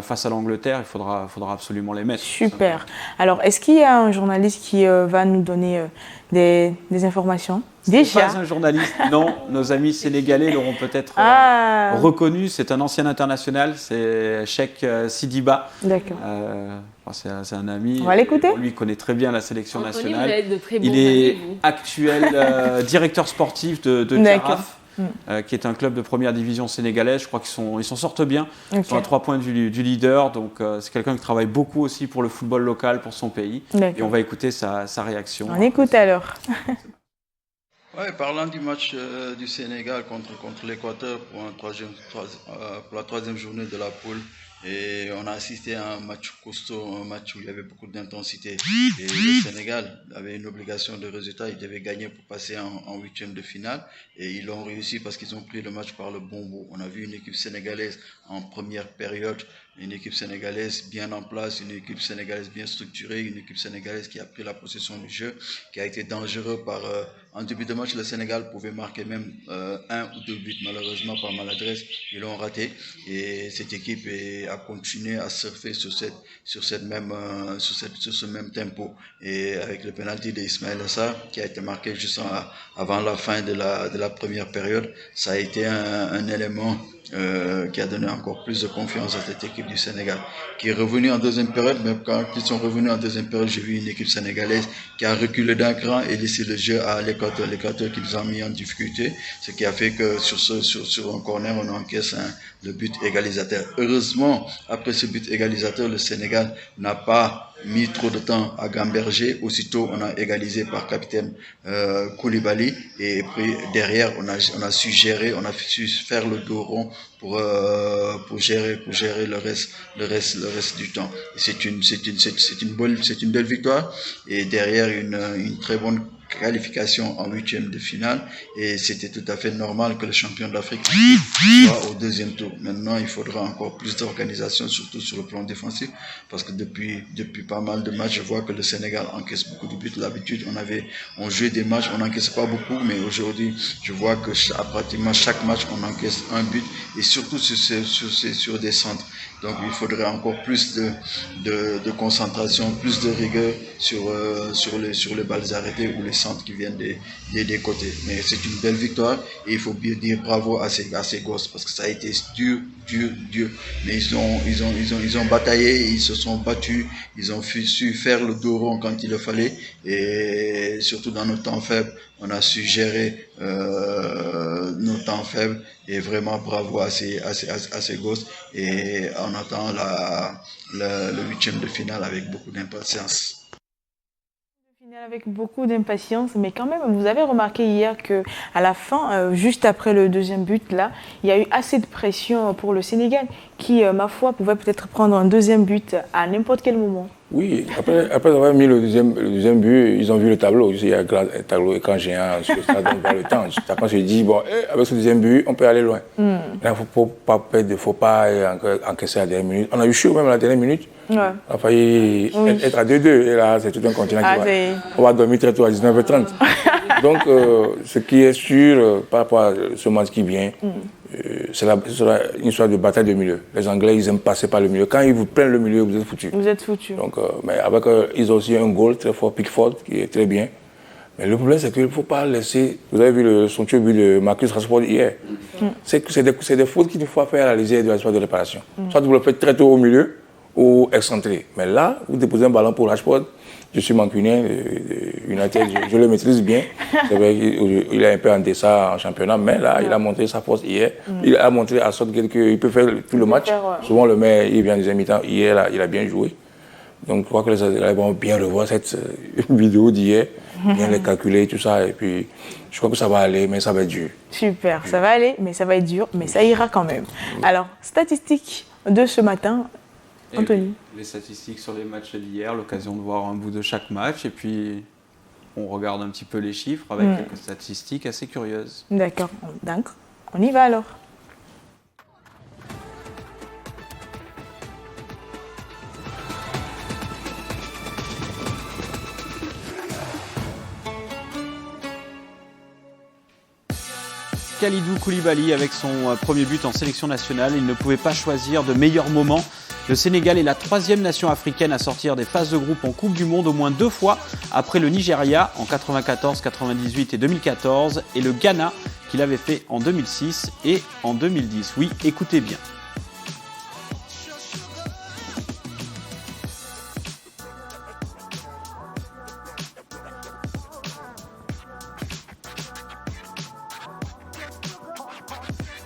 Speaker 4: face à l'Angleterre, il faudra absolument les mettre.
Speaker 1: Super. Alors, est-ce qu'il y a un journaliste qui va nous donner des informations? Déjà.
Speaker 4: Pas un journaliste, non. Nos amis sénégalais l'auront peut-être reconnu. C'est un ancien international, c'est Cheikh Sidiba.
Speaker 1: D'accord.
Speaker 4: C'est un ami.
Speaker 1: On va l'écouter.
Speaker 4: Lui connaît très bien la sélection
Speaker 6: Anthony,
Speaker 4: nationale.
Speaker 6: vous êtes de très bons
Speaker 4: Il est
Speaker 6: amis, vous.
Speaker 4: actuel directeur sportif de Tiaraf, qui est un club de première division sénégalaise. Je crois qu'ils s'en sortent bien. Ils sont à 3 points du leader. Donc, c'est quelqu'un qui travaille beaucoup aussi pour le football local, pour son pays. Et on va écouter sa réaction.
Speaker 1: On écoute alors.
Speaker 7: Ouais, parlant du match du Sénégal contre l'Équateur pour la troisième journée de la poule, et on a assisté à un match costaud, un match où il y avait beaucoup d'intensité. Et le Sénégal avait une obligation de résultat, il devait gagner pour passer en huitième de finale. Et ils l'ont réussi parce qu'ils ont pris le match par le bon bout. On a vu une équipe sénégalaise en première période, une équipe sénégalaise bien en place, une équipe sénégalaise bien structurée, une équipe sénégalaise qui a pris la possession du jeu, qui a été dangereux en début de match, le Sénégal pouvait marquer même 1 ou 2 buts. Malheureusement, par maladresse, ils l'ont raté. Et cette équipe a continué à surfer sur ce même tempo. Et avec le penalty d'Ismaël Sarr, qui a été marqué juste avant la fin de la première période, ça a été un élément qui a donné encore plus de confiance à cette équipe du Sénégal, qui est revenue en deuxième période. Mais quand ils sont revenus en deuxième période, j'ai vu une équipe sénégalaise qui a reculé d'un cran et laissé le jeu à l'Équateur qui nous a mis en difficulté, ce qui a fait que sur un corner, on encaisse le but égalisateur. Heureusement, après ce but égalisateur, le Sénégal n'a pas mis trop de temps à gamberger. Aussitôt, on a égalisé par capitaine Koulibaly, et puis derrière, on a su gérer, on a su faire le dos rond pour gérer le reste du temps. C'est une belle victoire, et derrière une très bonne qualification en huitième de finale, et c'était tout à fait normal que le champion d'Afrique soit au deuxième tour. Maintenant, il faudra encore plus d'organisation, surtout sur le plan défensif, parce que depuis pas mal de matchs, je vois que le Sénégal encaisse beaucoup de buts. L'habitude, on jouait des matchs, on n'encaisse pas beaucoup, mais aujourd'hui, je vois que à pratiquement chaque match, on encaisse un but, et surtout sur des centres. Donc, il faudrait encore plus de concentration, plus de rigueur sur les balles arrêtées ou les centres qui viennent des côtés. Mais c'est une belle victoire, et il faut bien dire bravo à ces gosses, parce que ça a été dur. Mais ils ont bataillé, ils se sont battus, ils ont su faire le dos rond quand il le fallait, et surtout dans nos temps faibles, on a su gérer nos temps faibles, et vraiment bravo à ces gosses, et on attend le huitième de finale avec beaucoup d'impatience.
Speaker 1: Avec beaucoup d'impatience, mais quand même, vous avez remarqué hier que à la fin, juste après le deuxième but, là, il y a eu assez de pression pour le Sénégal, qui, ma foi, pouvait peut-être prendre un deuxième but à n'importe quel moment.
Speaker 2: Oui, après avoir mis le deuxième but, ils ont vu le tableau. Il y a un tableau écran géant sur le stade, on voit le temps. Après, je dis, bon, avec ce deuxième but, on peut aller loin. Là, il ne faut pas encaisser à la dernière minute. On a eu chaud même à la dernière minute. Ouais. On a failli être à 2-2. Et là, c'est tout un continent on va dormir très tôt à 19h30. Donc, ce qui est sûr par rapport à ce match qui vient, c'est une histoire de bataille de milieu. Les Anglais, ils aiment passer par le milieu. Quand ils vous prennent le milieu, vous êtes foutus. Vous êtes foutus. Donc, mais avec, ils ont aussi un goal très fort, Pickford, qui est très bien. Mais le problème, c'est qu'il ne faut pas laisser... Vous avez vu le somptueux but de Marcus Rashford hier. C'est des fautes qu'il faut faire à l'isière de la phase de réparation. Soit vous le faites très tôt au milieu, ou excentré. Mais là, vous déposez un ballon pour Rashford. Je suis mancunien, United, je le maîtrise bien. C'est vrai qu'il est un peu en dessin en championnat, mais là, il a montré sa force hier. Il a montré à Southgate qu'il peut faire tout le match. Souvent, le maire, il vient en deuxième mi-temps. Hier, là, il a bien joué. Donc, je crois que les Anglais vont bien revoir cette vidéo d'hier, bien les calculer, tout ça. Et puis, je crois que ça va aller, mais ça va être dur.
Speaker 1: Super, ça va aller, mais ça va être dur, mais ça ira quand même. Alors, statistiques de ce matin, Anthony.
Speaker 4: Les statistiques sur les matchs d'hier, l'occasion de voir un bout de chaque match, et puis on regarde un petit peu les chiffres avec quelques statistiques assez curieuses.
Speaker 1: D'accord, donc on y va alors.
Speaker 4: Kalidou Koulibaly avec son premier but en sélection nationale, il ne pouvait pas choisir de meilleur moment Le Sénégal est la 3e nation africaine à sortir des phases de groupe en Coupe du Monde au moins 2 fois, après le Nigeria en 94, 98 et 2014 et le Ghana qui l'avait fait en 2006 et en 2010. Oui, écoutez bien.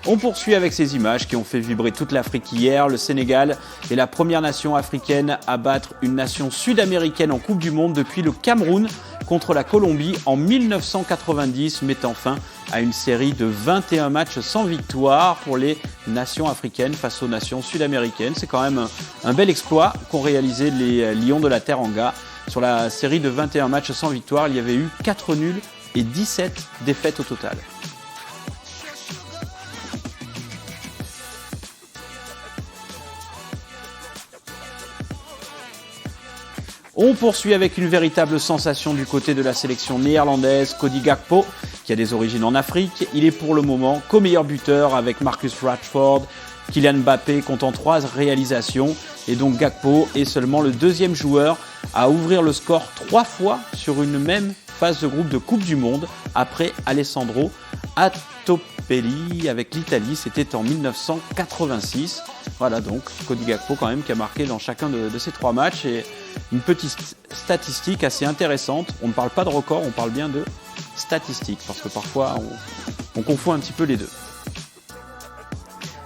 Speaker 4: On poursuit avec ces images qui ont fait vibrer toute l'Afrique hier. Le Sénégal est la première nation africaine à battre une nation sud-américaine en Coupe du Monde depuis le Cameroun contre la Colombie en 1990, mettant fin à une série de 21 matchs sans victoire pour les nations africaines face aux nations sud-américaines. C'est quand même un bel exploit qu'ont réalisé les Lions de la Teranga. Sur la série de 21 matchs sans victoire, il y avait eu 4 nuls et 17 défaites au total. On poursuit avec une véritable sensation du côté de la sélection néerlandaise, Cody Gakpo, qui a des origines en Afrique. Il est pour le moment co-meilleur buteur avec Marcus Rashford. Kylian Mbappé comptant 3 réalisations. Et donc Gakpo est seulement le 2e joueur à ouvrir le score 3 fois sur une même phase de groupe de Coupe du Monde, après Alessandro Attopelli avec l'Italie. C'était en 1986. Voilà donc Cody Gakpo quand même qui a marqué dans chacun de ces 3 matchs. Et une petite statistique assez intéressante. On ne parle pas de record, on parle bien de statistiques, parce que parfois on confond un petit peu les deux.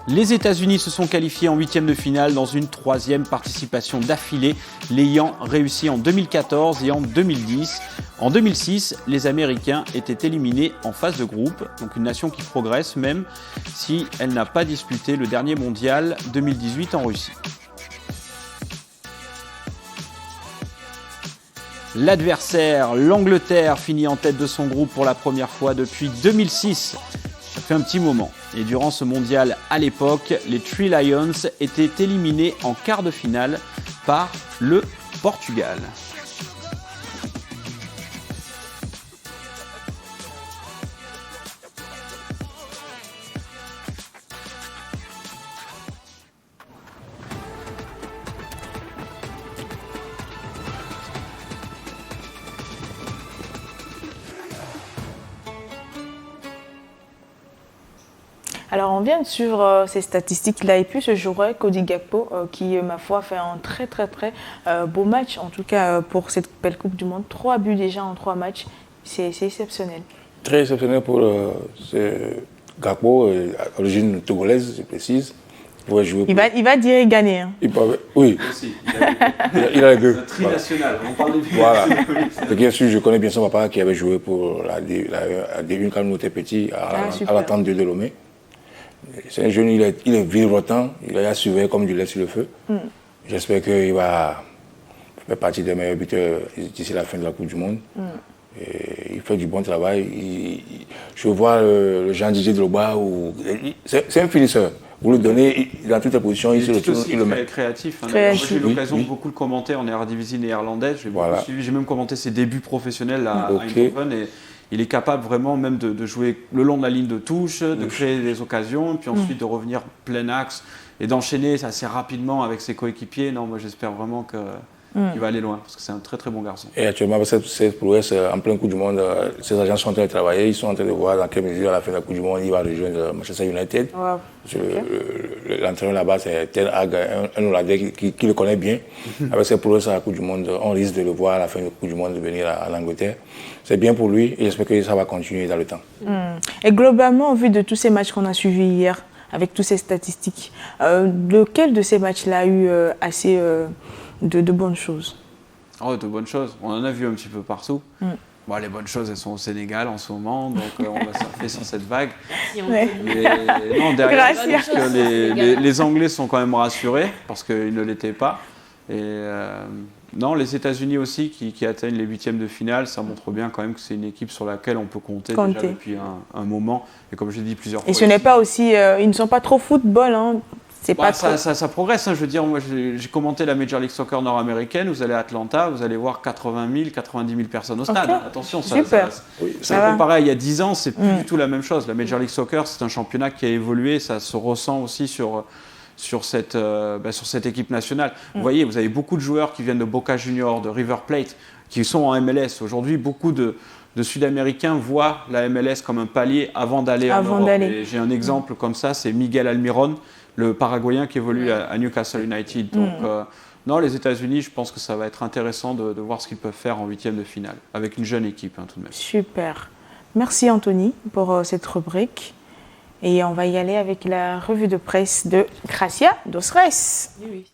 Speaker 4: Les États-Unis se sont qualifiés en 8e de finale dans une 3e participation d'affilée, l'ayant réussi en 2014 et en 2010. En 2006, les Américains étaient éliminés en phase de groupe, donc une nation qui progresse même si elle n'a pas disputé le dernier mondial 2018 en Russie. L'adversaire, l'Angleterre, finit en tête de son groupe pour la première fois depuis 2006. Ça fait un petit moment. Et durant ce mondial, à l'époque, les Three Lions étaient éliminés en quart de finale par le Portugal.
Speaker 1: Alors, on vient de suivre ces statistiques-là et puis ce joueur, Cody Gakpo, qui, ma foi, fait un très beau match, en tout cas pour cette belle Coupe du Monde. 3 buts déjà en 3 matchs, c'est exceptionnel.
Speaker 2: Très exceptionnel pour Gakpo, d'origine togolaise, je précise.
Speaker 1: Il va dire gagner. Hein.
Speaker 2: Oui, il a les deux.
Speaker 4: Trinational, on parle des filles.
Speaker 2: Voilà. Bien sûr, je connais bien son papa qui avait joué pour la D1 quand nous étions petits à la 32 de Lomé. C'est un jeune, il est virevoltant, il a surveillé comme du lait sur le feu. J'espère qu'il va faire partie des meilleurs buteurs d'ici la fin de la Coupe du Monde. Et il fait du bon travail. Je vois le Jean Didier Drogba, c'est un finisseur. Vous le donnez dans toutes les positions, il se retourne, il le met.
Speaker 4: Créatif.
Speaker 1: Créatif.
Speaker 4: J'ai eu l'occasion de beaucoup le commenter en Eredivisie néerlandaise. J'ai même commenté ses débuts professionnels à Eindhoven. Et il est capable vraiment même de jouer le long de la ligne de touche, de créer des occasions, puis ensuite de revenir plein axe et d'enchaîner assez rapidement avec ses coéquipiers. Non, moi j'espère vraiment qu'il va aller loin, parce que c'est un très bon garçon. Et
Speaker 2: actuellement, avec cette prouesse, en plein Coup du Monde, ces agents sont en train de travailler, ils sont en train de voir dans quelle mesure à la fin de la Coupe du Monde, il va rejoindre Manchester United. Wow. L'entraîneur là-bas, c'est Ten Hag, un Hollandais qui le connaît bien. Avec cette prouesse à la Coupe du Monde, on risque de le voir à la fin de la Coupe du Monde de venir en Angleterre. C'est bien pour lui et j'espère que ça va continuer dans le temps.
Speaker 1: Et globalement, au vu de tous ces matchs qu'on a suivis hier, avec toutes ces statistiques, lequel de ces matchs-là a eu assez de bonnes choses?
Speaker 4: De bonnes choses. On en a vu un petit peu partout. Bon, les bonnes choses, elles sont au Sénégal en ce moment, donc on va surfer sur cette vague.
Speaker 1: Ouais.
Speaker 4: Non, derrière, je pense que les Anglais sont quand même rassurés, parce qu'ils ne l'étaient pas. Et non, les États-Unis aussi, qui atteignent les 8e de finale, ça montre bien quand même que c'est une équipe sur laquelle on peut compter. Déjà depuis un moment. Et comme je l'ai dit plusieurs fois.
Speaker 1: Et ce n'est pas aussi... ils ne sont pas trop football, hein. C'est pas trop...
Speaker 4: ça progresse, hein. Je veux dire, moi j'ai commenté la Major League Soccer nord-américaine, vous allez à Atlanta, vous allez voir 80 000, 90 000 personnes au stade. Attention, ça comparé à il y a 10 ans, c'est plus du tout la même chose. La Major League Soccer, c'est un championnat qui a évolué, ça se ressent aussi sur sur cette équipe nationale. Vous voyez, vous avez beaucoup de joueurs qui viennent de Boca Juniors, de River Plate, qui sont en MLS. Aujourd'hui, beaucoup de Sud-Américains voient la MLS comme un palier avant d'aller en Europe. Et j'ai un exemple comme ça, c'est Miguel Almiron, le Paraguayen qui évolue à Newcastle United. Donc, non, les États-Unis, je pense que ça va être intéressant de voir ce qu'ils peuvent faire en huitième de finale, avec une jeune équipe tout de même. Super.
Speaker 1: Merci Anthony pour cette rubrique. Et on va y aller avec la revue de presse de Gracia Dosres. Oui.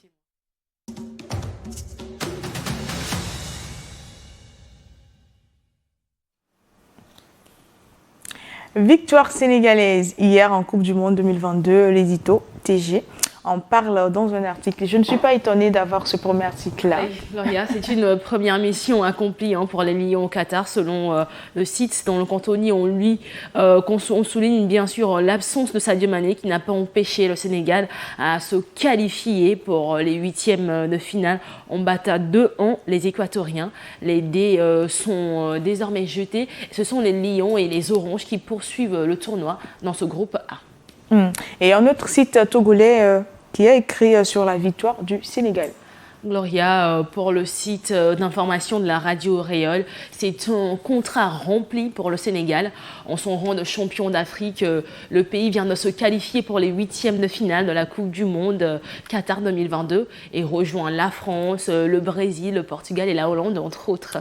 Speaker 1: Victoire sénégalaise hier en Coupe du Monde 2022, l'édito TG en parle dans un article. Je ne suis pas étonnée d'avoir ce premier article-là.
Speaker 6: Oui, Gloria, c'est une première mission accomplie pour les Lions au Qatar, selon le site dans le Cantoni. On souligne bien sûr l'absence de Sadio Mané qui n'a pas empêché le Sénégal à se qualifier pour les huitièmes de finale en battant 2-1 les Équatoriens. Les dés sont désormais jetés. Ce sont les Lions et les Oranges qui poursuivent le tournoi dans ce groupe A.
Speaker 1: Et un autre site togolais qui a écrit sur la victoire du Sénégal.
Speaker 6: Gloria, pour le site d'information de la radio Réole, c'est un contrat rempli pour le Sénégal. En son rang de champion d'Afrique, le pays vient de se qualifier pour les huitièmes de finale de la Coupe du Monde Qatar 2022 et rejoint la France, le Brésil, le Portugal et la Hollande, entre autres.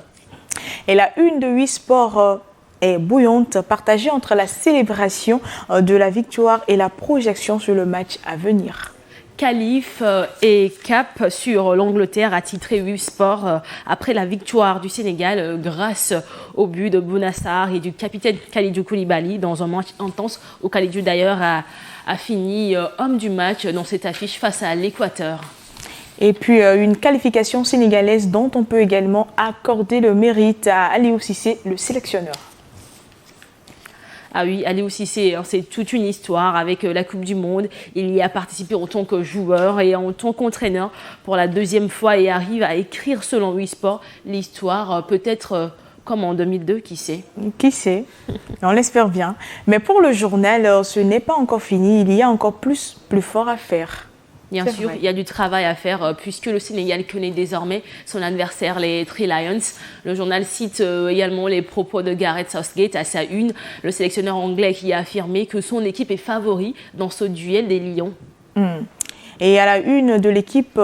Speaker 1: Et la une de 8 sports est bouillante, partagée entre la célébration de la victoire et la projection sur le match à venir.
Speaker 6: Qualif et cap sur l'Angleterre, a titré 8 sports après la victoire du Sénégal grâce au but de Bounassar et du capitaine Kalidou Koulibaly dans un match intense où Kalidou d'ailleurs a fini homme du match dans cette affiche face à l'Équateur.
Speaker 1: Et puis une qualification sénégalaise dont on peut également accorder le mérite à Aliou Cissé, le sélectionneur.
Speaker 6: Ah oui, Aliou Cissé, c'est toute une histoire avec la Coupe du Monde. Il y a participé en tant que joueur et en tant qu'entraîneur pour la deuxième fois et arrive à écrire selon 8 sports l'histoire, peut-être comme en 2002, qui sait.
Speaker 1: Qui sait, on l'espère bien. Mais pour le journal, ce n'est pas encore fini, il y a encore plus fort à faire.
Speaker 6: Bien sûr, il y a du travail à faire puisque le Sénégal connaît désormais son adversaire, les Three Lions. Le journal cite également les propos de Gareth Southgate à sa une, le sélectionneur anglais qui a affirmé que son équipe est favori dans ce duel des Lions.
Speaker 1: Et à la une de l'équipe,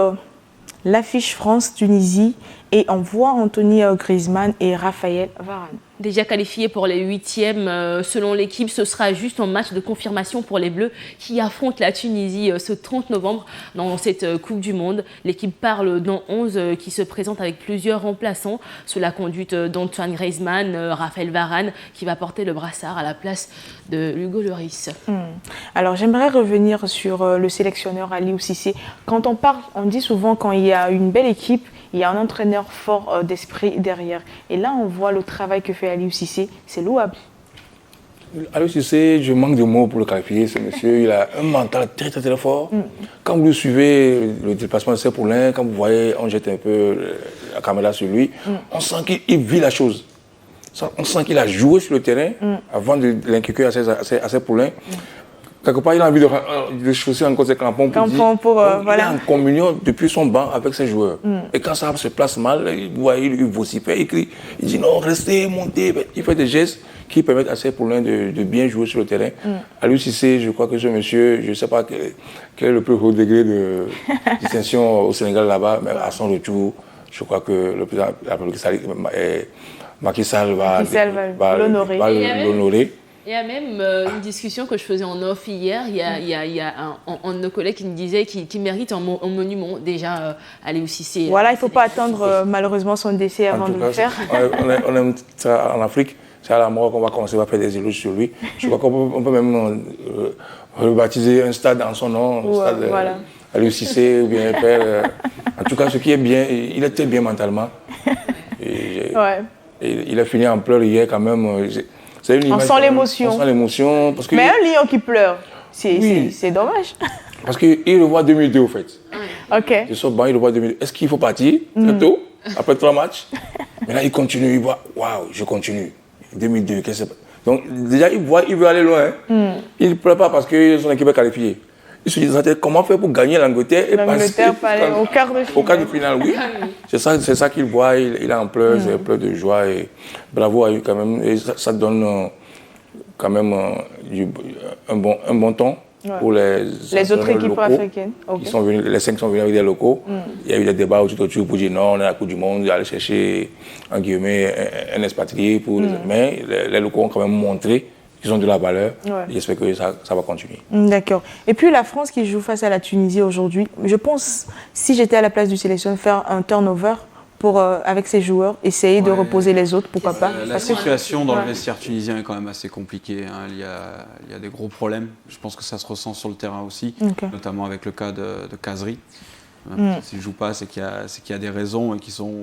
Speaker 1: l'affiche France-Tunisie et on voit Anthony Griezmann et Raphaël Varane.
Speaker 6: Déjà qualifiés pour les huitièmes, selon l'équipe, ce sera juste un match de confirmation pour les Bleus qui affrontent la Tunisie ce 30 novembre dans cette Coupe du Monde. L'équipe parle d'un 11 qui se présente avec plusieurs remplaçants sous la conduite d'Antoine Griezmann, Raphaël Varane qui va porter le brassard à la place de Hugo Lloris.
Speaker 1: Alors j'aimerais revenir sur le sélectionneur Aliou Cissé. Quand on parle, on dit souvent quand il y a une belle équipe, il y a un entraîneur fort d'esprit derrière. Et là, on voit le travail que fait Aliou Cissé. C'est louable.
Speaker 2: Aliou Cissé, je manque de mots pour le qualifier. Ce monsieur, il a un mental très, très, très fort. Quand vous le suivez, le déplacement de Sepoulin, quand vous voyez, on jette un peu la caméra sur lui, on sent qu'il vit la chose. On sent qu'il a joué sur le terrain avant de l'inculquer à Sepoulin. Quelque part, il a envie de chausser encore ses crampons pour il est en communion depuis son banc avec ses joueurs. Et quand ça se place mal, il vocifère, il crie, il dit non, restez, montez. Il fait des gestes qui permettent à Sepoulin de bien jouer sur le terrain. Aliou Cissé, je crois que ce monsieur, je ne sais pas quel est le plus haut degré de distinction au Sénégal là-bas, mais à son retour, je crois que le président de la République, Macky Sall va l'honorer.
Speaker 6: Il y a même une discussion que je faisais en off hier. Il y a un de nos collègues qui me disait qu'il mérite un monument déjà Aliou Cissé.
Speaker 1: Voilà, il ne faut pas attendre malheureusement son décès avant de le faire.
Speaker 2: On aime ça en Afrique. C'est à la mort qu'on va commencer à faire des éloges sur lui. Je crois qu'on peut même rebaptiser un stade en son nom, stade Aliou Cissé ou bien Père. En tout cas, ce qui est bien, il était bien mentalement. Et il a fini en pleurs hier quand même.
Speaker 1: On sent l'émotion.
Speaker 2: Mais
Speaker 1: un lion qui pleure, c'est dommage.
Speaker 2: Parce qu'il le voit 2002 au fait.
Speaker 1: Ok.
Speaker 2: De son banc, il le voit 2002. Est-ce qu'il faut partir très tôt, après 3 matchs? Mais là, il continue, il voit, waouh, je continue. 2002, qu'est-ce que c'est? Donc déjà, il veut aller loin. Il ne pleure pas parce que son équipe est qualifiée. Ils se disent dans la tête, comment faire pour gagner l'Angleterre et
Speaker 1: L'Angleterre
Speaker 2: passer
Speaker 1: au quart de finale.
Speaker 2: Au quart de finale, oui. C'est ça qu'il voit, il est en pleurs, il pleure de joie. Et bravo à lui quand même. Et ça donne quand même un bon ton pour les
Speaker 1: autres équipes africaines.
Speaker 2: Okay. Les 5 sont venus avec des locaux. Il y a eu des débats autour pour dire non, on est à la Coupe du Monde, aller chercher en guillemets un expatrié. Mais les locaux ont quand même montré qu'ils ont de la valeur. J'espère que ça va continuer.
Speaker 1: D'accord. Et puis la France qui joue face à la Tunisie aujourd'hui, je pense, si j'étais à la place du sélection, faire un turnover avec ses joueurs, essayer de reposer les autres, pourquoi pas.
Speaker 4: La situation dans le vestiaire tunisien est quand même assez compliquée. Hein. Il y a des gros problèmes. Je pense que ça se ressent sur le terrain aussi, notamment avec le cas de Kazri. S'il ne joue pas, c'est qu'il y a des raisons et qui sont,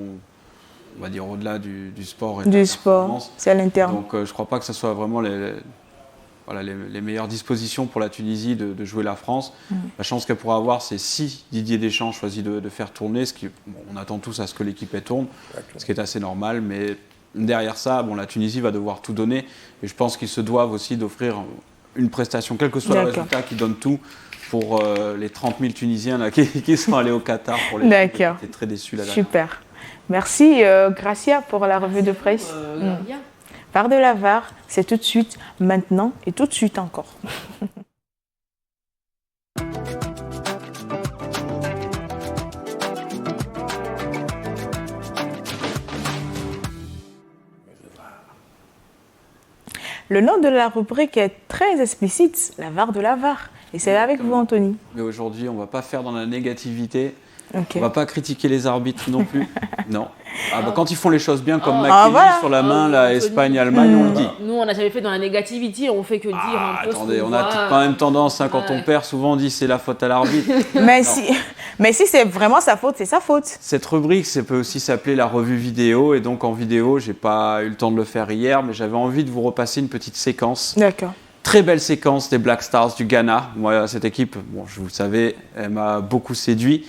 Speaker 4: on va dire, au-delà du sport.
Speaker 1: Du sport, c'est à l'interne.
Speaker 4: Donc je ne crois pas que ce soit vraiment les meilleures dispositions pour la Tunisie de jouer la France. La chance qu'elle pourra avoir, c'est si Didier Deschamps choisit de faire tourner, on attend tous à ce que l'équipe tourne, ce qui est assez normal, mais derrière ça, la Tunisie va devoir tout donner, et je pense qu'ils se doivent aussi d'offrir une prestation, quel que soit le résultat, qui donne tout pour les 30 000 Tunisiens là, qui sont allés au Qatar pour les
Speaker 1: D'accord.
Speaker 4: J'étais très déçu là-bas.
Speaker 1: Super. Merci Gracia pour la revue de presse. VAR de la VAR, c'est tout de suite, maintenant et tout de suite encore. Le nom de la rubrique est très explicite, la VAR de la VAR. Et c'est avec vous, Anthony.
Speaker 4: Mais aujourd'hui, on ne va pas faire dans la négativité. On ne va pas critiquer les arbitres non plus. Non. Quand ils font les choses bien, comme McKennie sur la main, la Espagne-Allemagne, on le dit.
Speaker 6: Nous, on n'a jamais fait dans la négativité, on fait que dire un peu.
Speaker 4: Attendez, on a quand même tendance, quand on perd, souvent on dit c'est la faute à l'arbitre.
Speaker 1: Mais si c'est vraiment sa faute, c'est sa faute.
Speaker 4: Cette rubrique, ça peut aussi s'appeler la revue vidéo. Et donc en vidéo, j'ai pas eu le temps de le faire hier, mais j'avais envie de vous repasser une petite séquence.
Speaker 1: D'accord.
Speaker 4: Très belle séquence des Black Stars du Ghana. Moi, cette équipe, vous le savez, elle m'a beaucoup séduit.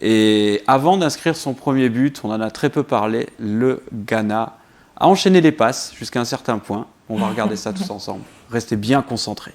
Speaker 4: Et avant d'inscrire son premier but, on en a très peu parlé, le Ghana a enchaîné les passes jusqu'à un certain point. On va regarder ça tous ensemble. Restez bien concentrés.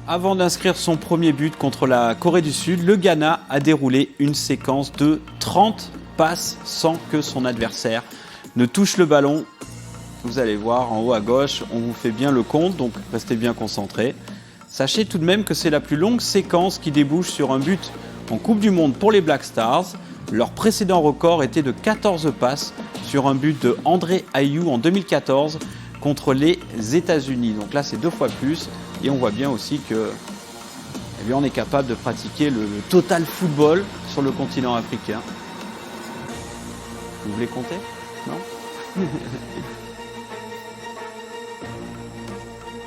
Speaker 4: Avant d'inscrire son premier but contre la Corée du Sud, le Ghana a déroulé une séquence de 30 passes sans que son adversaire ne touche le ballon. Vous allez voir en haut à gauche, on vous fait bien le compte, donc restez bien concentrés. Sachez tout de même que c'est la plus longue séquence qui débouche sur un but en Coupe du Monde pour les Black Stars. Leur précédent record était de 14 passes sur un but de André Ayew en 2014 contre les États-Unis. Donc là, c'est 2 fois plus. Et on voit bien aussi que on est capable de pratiquer le total football sur le continent africain. Vous voulez compter? Non?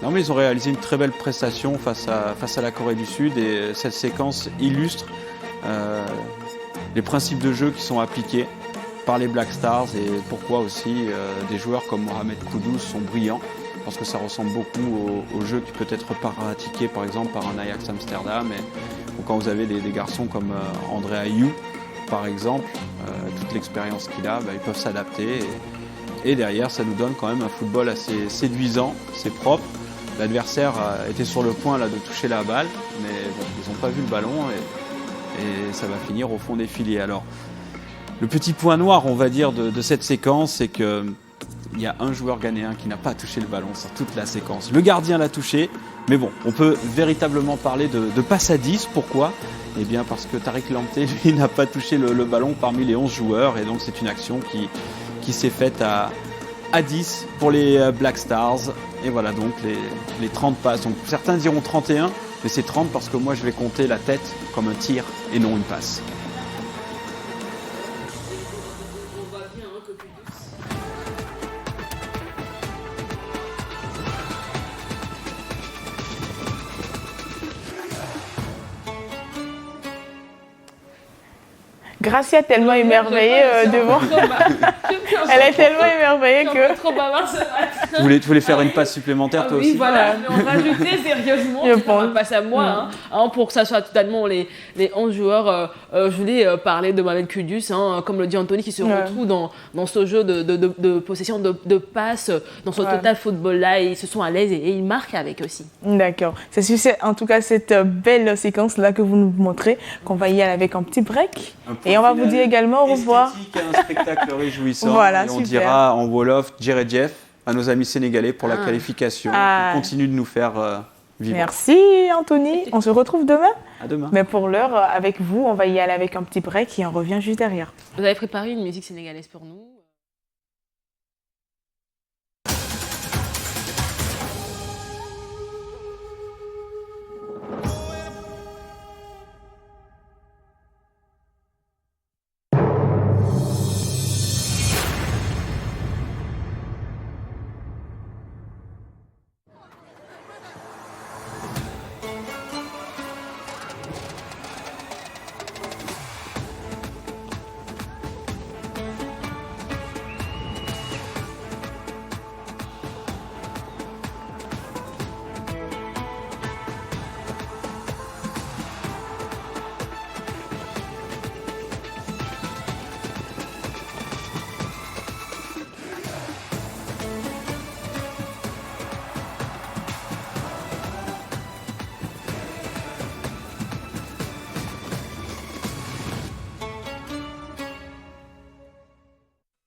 Speaker 4: Non, mais ils ont réalisé une très belle prestation face à la Corée du Sud, et cette séquence illustre les principes de jeu qui sont appliqués par les Black Stars, et pourquoi aussi des joueurs comme Mohamed Kudus sont brillants. Je pense que ça ressemble beaucoup au jeu qui peut être pratiqué par exemple par un Ajax Amsterdam. Et quand vous avez des garçons comme André Ayew par exemple, toute l'expérience qu'il a, ils peuvent s'adapter. Et derrière, ça nous donne quand même un football assez séduisant, c'est propre. L'adversaire était sur le point là, de toucher la balle, mais bon, ils n'ont pas vu le ballon et ça va finir au fond des filets. Alors, le petit point noir, on va dire, de cette séquence, c'est que il y a un joueur ghanéen qui n'a pas touché le ballon sur toute la séquence. Le gardien l'a touché, mais bon, on peut véritablement parler de passe à 10. Pourquoi? Eh bien parce que Tariq Lamptey, lui, n'a pas touché le ballon parmi les 11 joueurs, et donc c'est une action qui s'est faite à 10 pour les Black Stars. Et voilà donc les 30 passes. Donc certains diront 31, mais c'est 30 parce que moi je vais compter la tête comme un tir et non une passe.
Speaker 1: Gracia tellement émerveillée devant. Elle est tellement émerveillée
Speaker 6: Je suis
Speaker 1: que...
Speaker 6: un peu trop bavard ce matin.
Speaker 4: Tu voulais faire une passe supplémentaire, toi
Speaker 6: Oui,
Speaker 4: aussi
Speaker 6: voilà, mais on va rajouter sérieusement,
Speaker 1: Je
Speaker 6: on va
Speaker 1: pense.
Speaker 6: passer à moi, hein, pour que ça soit totalement les 11 joueurs. Je voulais parler de Mohamed Kudus, hein, comme le dit Anthony, qui se retrouve dans ce jeu de possession, de passe, dans ce total football-là. Ils se sont à l'aise et ils marquent avec aussi.
Speaker 1: D'accord. C'est en tout cas cette belle séquence-là que vous nous montrez, qu'on va y aller avec un petit break. Et on va vous dire également au revoir.
Speaker 4: Un spectacle réjouissant.
Speaker 1: Voilà,
Speaker 4: et on
Speaker 1: super.
Speaker 4: dira en Wolof, Djeredjef, à nos amis sénégalais pour la qualification.
Speaker 1: Ah.
Speaker 4: Qui continuent de nous faire vivre.
Speaker 1: Merci Anthony. On se retrouve demain.
Speaker 4: À demain.
Speaker 1: Mais pour l'heure, avec vous, on va y aller avec un petit break et on revient juste derrière.
Speaker 6: Vous avez préparé une musique sénégalaise pour nous?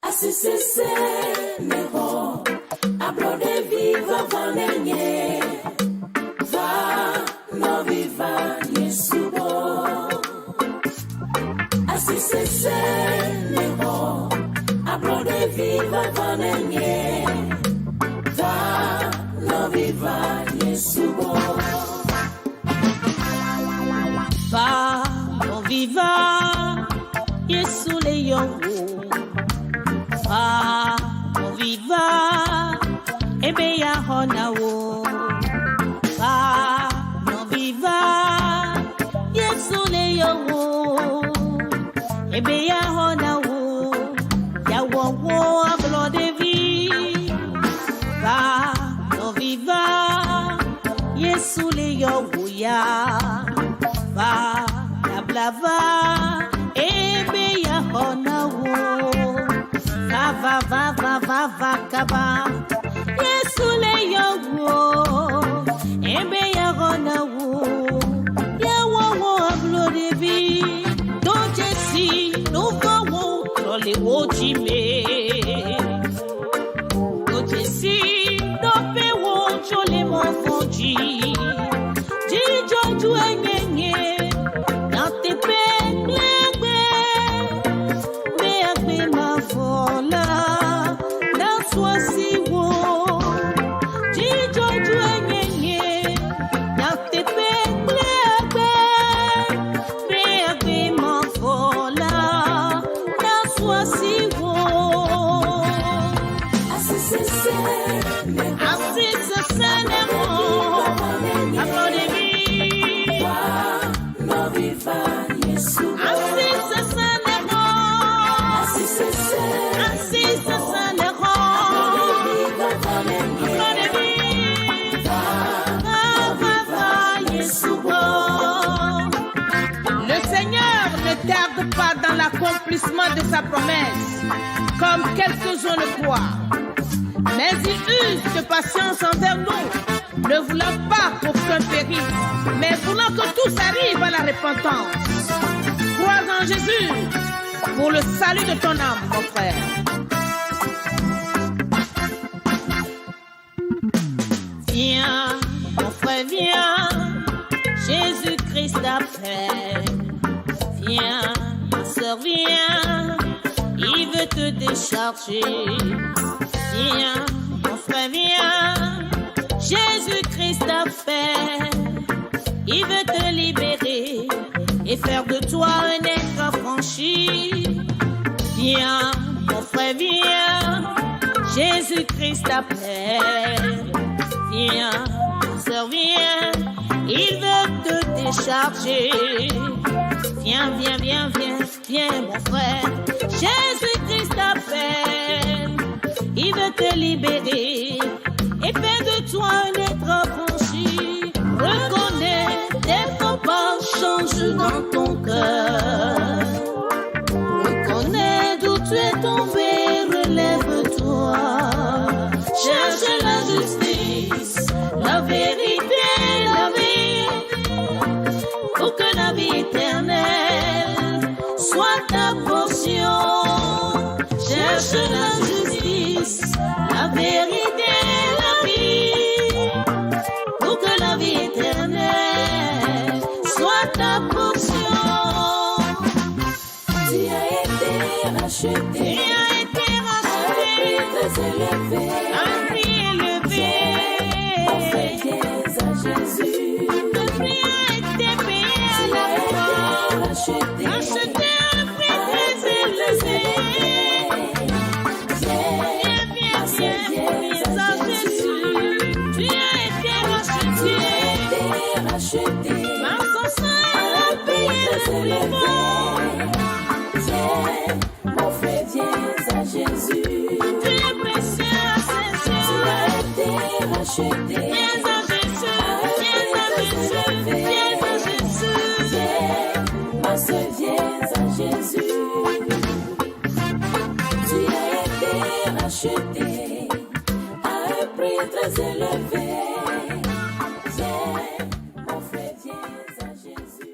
Speaker 8: Asisese mero hablo de viva vanenye va no viva yesubo Asisese mero hablo de viva vanenye va no viva yesubo Va no viva yesu le yo Ah, on viva, ebe ya hona wo. Ah, on viva, yesu le yo wo. Ebe ya hona wo, ya wo wo ablo de vi. Ah, on viva, yesu le yo wo ya. Ah, la blava, ebe ya hona wo. Va, kaba. Yesu le yo, ebe ya gona wo. Ya wo ablo de vi. Don't you see, no go wo, trole wo jime. Don't you see, no pe wo, trole mo fonji. Jijo ju enyenye, nante pe l'accomplissement de sa promesse, comme quelques gens le croient. Mais il use de patience envers nous, ne voulant pas qu'aucun périsse, mais voulant que tous arrivent à la repentance. Crois en Jésus pour le salut de ton âme, mon frère. Viens, mon frère, viens, Jésus-Christ t'appelle. Viens, ma soeur, viens, il veut te décharger. Viens, mon frère, viens, Jésus-Christ t'appelle. Il veut te libérer et faire de toi un être affranchi. Viens, mon frère, viens, Jésus-Christ t'appelle. Viens, ma soeur, viens, il veut te décharger. Viens, viens, viens, viens, viens, mon frère, Jésus-Christ t'appelle. de te libérer et fais de toi un être affranchi. Reconnais tes faux pas, change dans ton cœur. Reconnais d'où tu es tombé, relève-toi. Cherche la justice, la vérité, la vie, pour que la vie éternelle soit ta portion. Cherche la justice, la vérité, la vie, pour que la vie éternelle soit ta portion. Tu as été racheté, tu as été racheté, à un prix élevé, on fait grâce à Jésus. Le prix a été payé à la croix, racheté à un prix très élevé. Viens à Jésus, tu as été racheté, par son sang elle a payé le prix. Mon frère, viens à Jésus. Tu es précieux à ses yeux. Tu as été racheté. Viens à Jésus. Viens à Jésus. Viens à Jésus. Viens, ma soeur, viens à Jésus. Tu as été racheté à un prix très élevé. Viens, mon frère, viens à Jésus.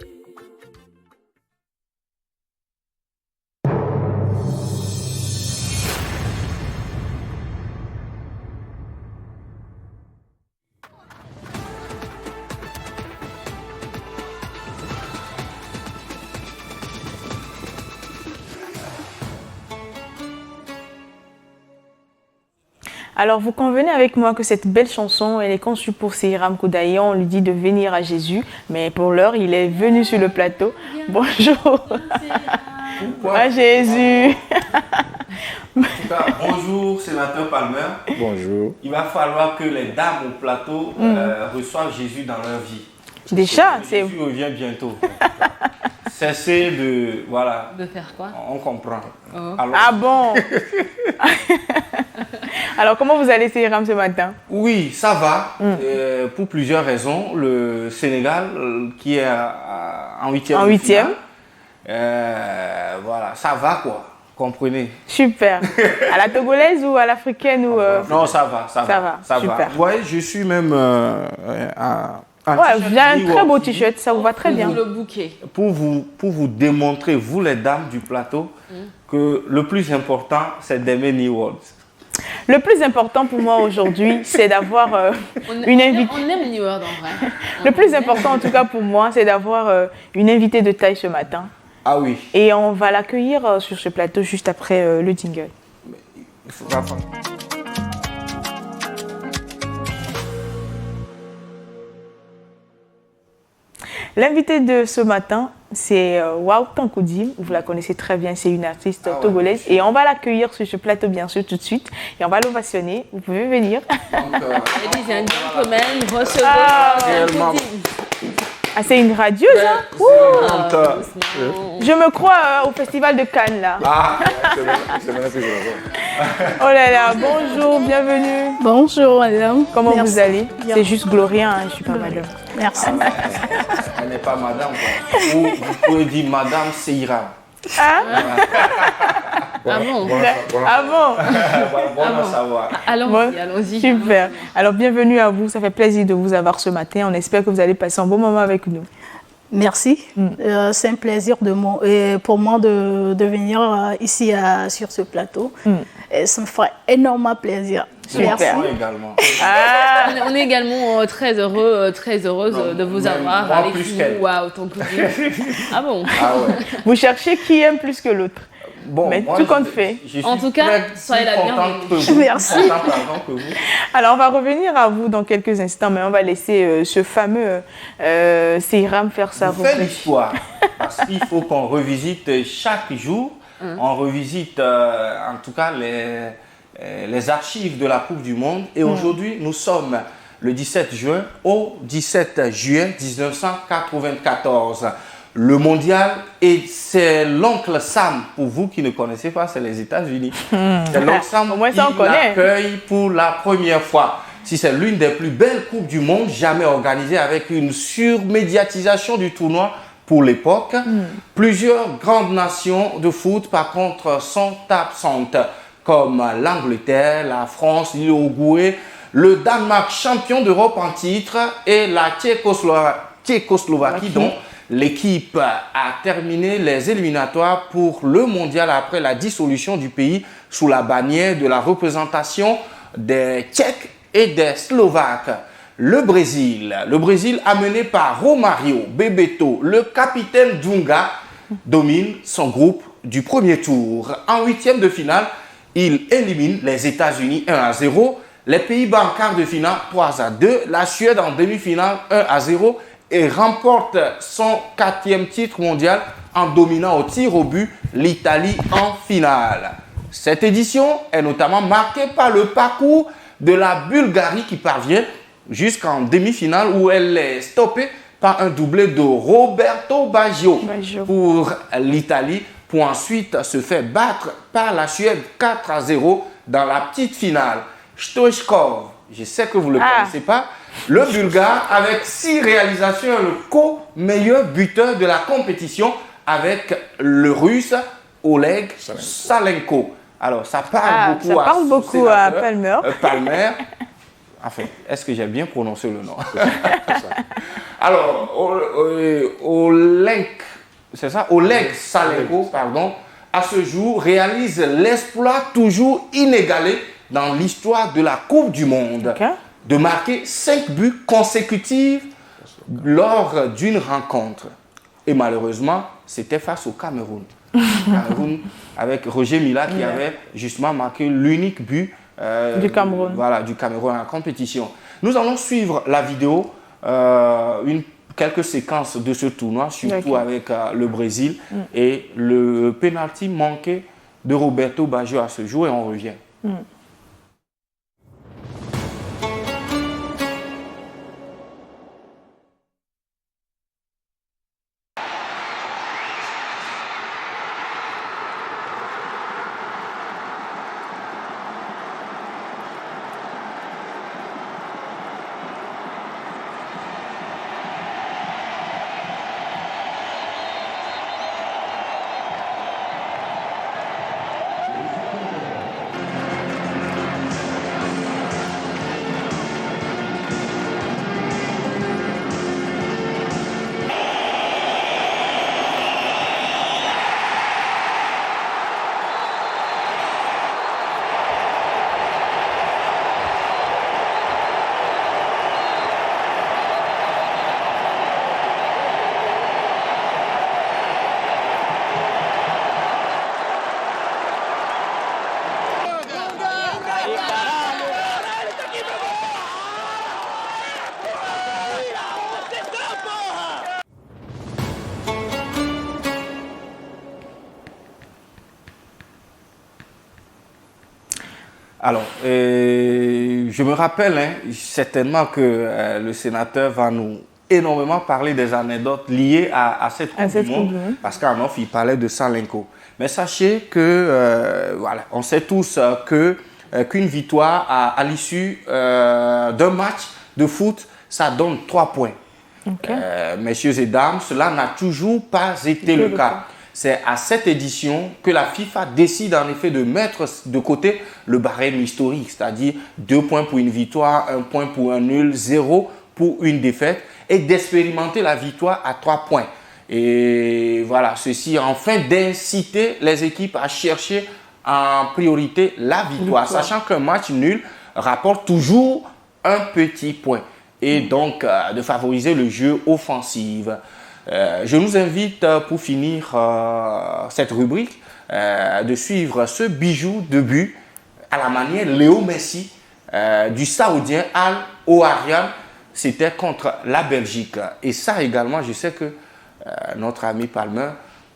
Speaker 1: Alors, vous convenez avec moi que cette belle chanson, elle est conçue pour Seyram Koudaï. On lui dit de venir à Jésus, mais pour l'heure, il est venu sur le plateau. Bonjour. À Jésus.
Speaker 9: En tout cas, bonjour, sénateur Palmer.
Speaker 2: Bonjour.
Speaker 9: Il va falloir que les dames au plateau reçoivent Jésus dans leur vie.
Speaker 1: Déjà, c'est...
Speaker 9: Jésus revient bientôt. Cessez de... Voilà.
Speaker 6: De faire quoi?
Speaker 9: On comprend.
Speaker 6: Oh.
Speaker 9: Alors,
Speaker 1: Ah bon? Alors, comment vous allez, Seyram, ce matin?
Speaker 9: oui, ça va. Pour plusieurs raisons. Le Sénégal, qui est en huitième.
Speaker 1: En huitième.
Speaker 9: Voilà, ça va quoi. Comprenez?
Speaker 1: Super. À la togolaise ou à l'africaine ou
Speaker 9: Non, ça va, ça va.
Speaker 1: Super.
Speaker 9: Vous voyez, je suis même
Speaker 1: Ouais, vous avez un très beau t-shirt, ça vous va très bien.
Speaker 6: Le bouquet.
Speaker 9: Pour vous démontrer, vous les dames du plateau, que le plus important, c'est d'aimer New World.
Speaker 1: Le plus important pour moi aujourd'hui, c'est d'avoir une invitée.
Speaker 6: On aime New World en vrai.
Speaker 1: Le plus important en tout cas pour moi, c'est d'avoir une invitée de taille ce matin.
Speaker 9: Ah oui.
Speaker 1: Et on va l'accueillir sur ce plateau juste après le jingle.
Speaker 9: Il faudra faire.
Speaker 1: L'invitée de ce matin, c'est Waw Tankoudi. Vous la connaissez très bien, c'est une artiste togolaise. Et on va l'accueillir sur ce plateau, bien sûr, tout de suite. Et on va l'ovationner. Vous pouvez venir.
Speaker 6: Ladies and gentlemen, recevez
Speaker 9: réellement.
Speaker 1: Ah, c'est une radieuse, hein? Je me crois au festival de Cannes, là.
Speaker 2: Ah, c'est maintenant que je la vois.
Speaker 1: Oh là là, bonjour, bienvenue.
Speaker 10: Bonjour madame.
Speaker 1: Comment
Speaker 10: Merci.
Speaker 1: vous allez?
Speaker 10: Bien.
Speaker 1: C'est juste Gloria, hein, je suis pas madame.
Speaker 10: Merci.
Speaker 9: Elle n'est pas madame, quoi. Ou vous pouvez dire madame Seyram.
Speaker 1: Hein?
Speaker 6: Ah bon?
Speaker 1: Ah bon?
Speaker 9: Bon à savoir.
Speaker 6: Allons-y,
Speaker 1: Bon,
Speaker 6: allons-y.
Speaker 1: super. Alors, bienvenue à vous. Ça fait plaisir de vous avoir ce matin. On espère que vous allez passer un bon moment avec nous.
Speaker 10: Merci. C'est un plaisir pour moi de venir ici sur ce plateau. Et ça me ferait énormément plaisir. Merci.
Speaker 9: Moi également.
Speaker 1: Ah,
Speaker 6: On est également très heureux, très heureuse de vous
Speaker 9: même
Speaker 6: avoir
Speaker 9: moi
Speaker 6: avec
Speaker 9: plus
Speaker 6: nous.
Speaker 9: qu'elle.
Speaker 6: Waouh, ton coup de Ah bon?
Speaker 9: Ah ouais.
Speaker 1: vous cherchez qui aime plus que l'autre.
Speaker 9: Bon,
Speaker 1: Mais
Speaker 9: moi,
Speaker 1: tout compte fait.
Speaker 9: Je suis
Speaker 6: En tout cas,
Speaker 9: très
Speaker 6: soyez la
Speaker 9: content
Speaker 6: bienvenue.
Speaker 9: que vous.
Speaker 10: Merci.
Speaker 9: Content, pardon, que vous.
Speaker 1: Alors, on va revenir à vous dans quelques instants, mais on va laisser ce fameux Seyram faire sa
Speaker 9: Vous faites
Speaker 1: rubrique.
Speaker 9: l'histoire. Parce qu'il faut qu'on revisite chaque jour. On revisite en tout cas les archives de la Coupe du Monde. Et aujourd'hui, nous sommes le 17 juin au 17 juillet 1994. le mondial, et c'est l'oncle Sam, pour vous qui ne connaissez pas, c'est les États-Unis. C'est l'oncle Sam
Speaker 1: Au moins, ça, on
Speaker 9: qui
Speaker 1: connaît.
Speaker 9: l'accueille pour la première fois. Si c'est l'une des plus belles coupes du monde jamais organisée, avec une surmédiatisation du tournoi pour l'époque. Plusieurs grandes nations de foot, par contre, sont absentes, comme l'Angleterre, la France, l'Uruguay, le Danemark champion d'Europe en titre et la Tchécoslovaquie, dont l'équipe a terminé les éliminatoires pour le mondial après la dissolution du pays sous la bannière de la représentation des Tchèques et des Slovaques. Le Brésil amené par Romario, Bebeto, le capitaine Dunga, domine son groupe du premier tour. En huitième de finale, il élimine les États-Unis 1-0, les Pays-Bas en quart de finale 3-2, la Suède en demi-finale 1-0 et remporte son 4e titre mondial en dominant au tir au but l'Italie en finale. Cette édition est notamment marquée par le parcours de la Bulgarie qui parvient jusqu'en demi-finale où elle est stoppée par un doublé de Roberto Baggio pour l'Italie, pour ensuite se faire battre par la Suède 4-0 dans la petite finale. Stoichkov, je sais que vous ne le connaissez pas, le Bulgare avec 6 réalisations, le co-meilleur buteur de la compétition avec le Russe Oleg Salenko. Alors, ça parle beaucoup
Speaker 1: à Palmer.
Speaker 9: Palmer. Enfin, est-ce que j'ai bien prononcé le nom? Alors, Oleg Salenko, pardon, à ce jour, réalise l'exploit toujours inégalé dans l'histoire de la Coupe du Monde, de marquer 5 buts consécutifs lors d'une rencontre. Et malheureusement, c'était face au Cameroun. Cameroun avec Roger Mila qui avait justement marqué l'unique but
Speaker 1: du Cameroun.
Speaker 9: Voilà, du Cameroun en compétition. Nous allons suivre la vidéo, quelques séquences de ce tournoi, surtout avec le Brésil et le penalty manqué de Roberto Baggio à ce jour, et on revient. Alors, je me rappelle certainement que le sénateur va nous énormément parler des anecdotes liées à cette Coupe du Monde, parce qu'en off, il parlait de Salenko. Mais sachez que, voilà, on sait tous qu'une victoire à l'issue d'un match de foot, ça donne 3 points. Messieurs et dames, cela n'a toujours pas été le cas. C'est à cette édition que la FIFA décide en effet de mettre de côté le barème historique, c'est-à-dire 2 points pour une victoire, 1 point pour un nul, 0 pour une défaite, et d'expérimenter la victoire à 3 points. Et voilà, ceci afin d'inciter les équipes à chercher en priorité la victoire, sachant qu'un match nul rapporte toujours un petit point, et donc de favoriser le jeu offensif. Je nous invite pour finir cette rubrique de suivre ce bijou de but à la manière Léo Messi du Saoudien Al Oharian. C'était contre la Belgique. Et ça également, je sais que notre ami Palmer,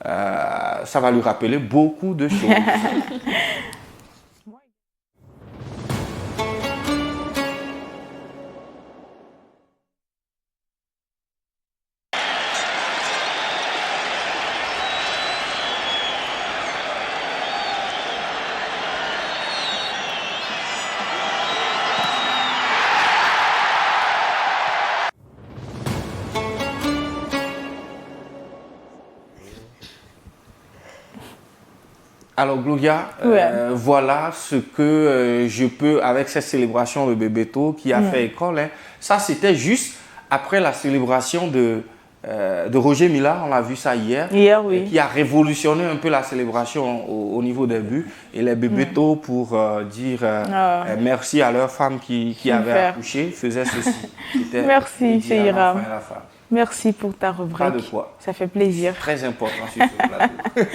Speaker 9: ça va lui rappeler beaucoup de choses. Alors, Gloria, voilà ce que je peux, avec cette célébration de Bebeto qui a fait école. Hein. Ça, c'était juste après la célébration de Roger Mila, on a vu ça hier, qui a révolutionné un peu la célébration au niveau des buts. Et les Bebeto, pour dire merci à leur femme qui avait accouché, faisaient ceci.
Speaker 1: Merci, Cheira. Merci pour ta rubrique.
Speaker 9: Pas de quoi.
Speaker 1: Ça fait plaisir.
Speaker 9: Très important sur ce plateau.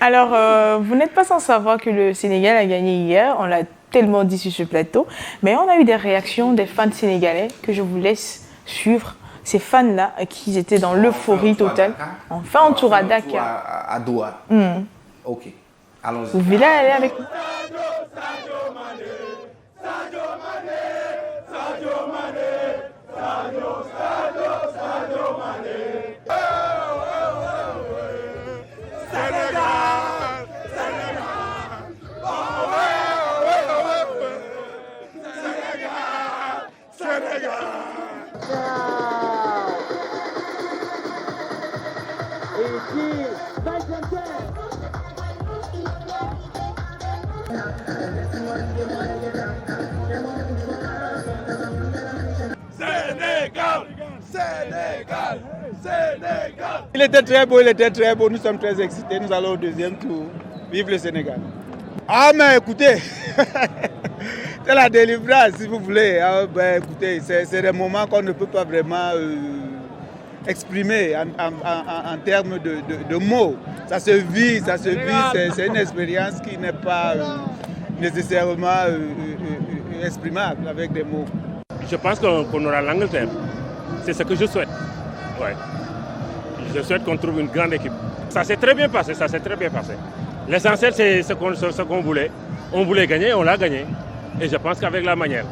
Speaker 1: Alors, vous n'êtes pas sans savoir que le Sénégal a gagné hier. On l'a tellement dit sur ce plateau. Mais on a eu des réactions des fans sénégalais que je vous laisse suivre. Ces fans-là, qui étaient dans l'euphorie totale. Enfin, on tour à Dakar.
Speaker 9: À Doha. Ok. Allons-y.
Speaker 1: Vous voulez aller avec nous?
Speaker 5: Il était très beau, nous sommes très excités, nous allons au deuxième tour. Vive le Sénégal. Ah mais écoutez, c'est la délivrance si vous voulez. Ah, ben, écoutez, c'est des moments qu'on ne peut pas vraiment exprimer en termes de mots. Ça se vit, c'est une expérience qui n'est pas nécessairement exprimable avec des mots.
Speaker 11: Je pense qu'on aura l'Angleterre. C'est ce que je souhaite. Ouais. Je souhaite qu'on trouve une grande équipe. Ça s'est très bien passé, L'essentiel, c'est ce qu'on voulait. On voulait gagner, on l'a gagné. Et je pense qu'avec la manière.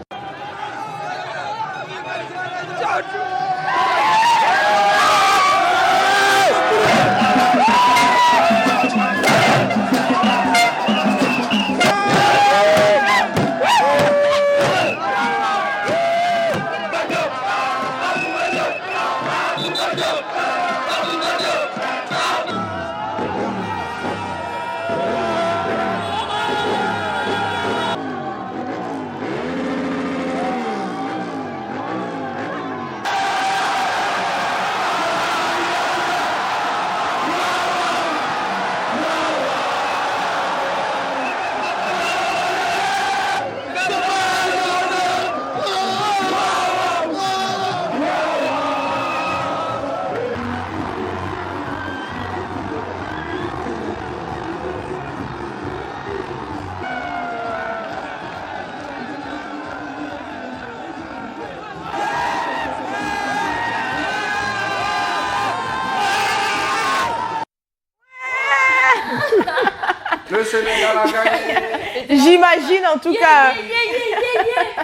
Speaker 9: Le Sénégal a gagné.
Speaker 1: J'imagine en tout cas.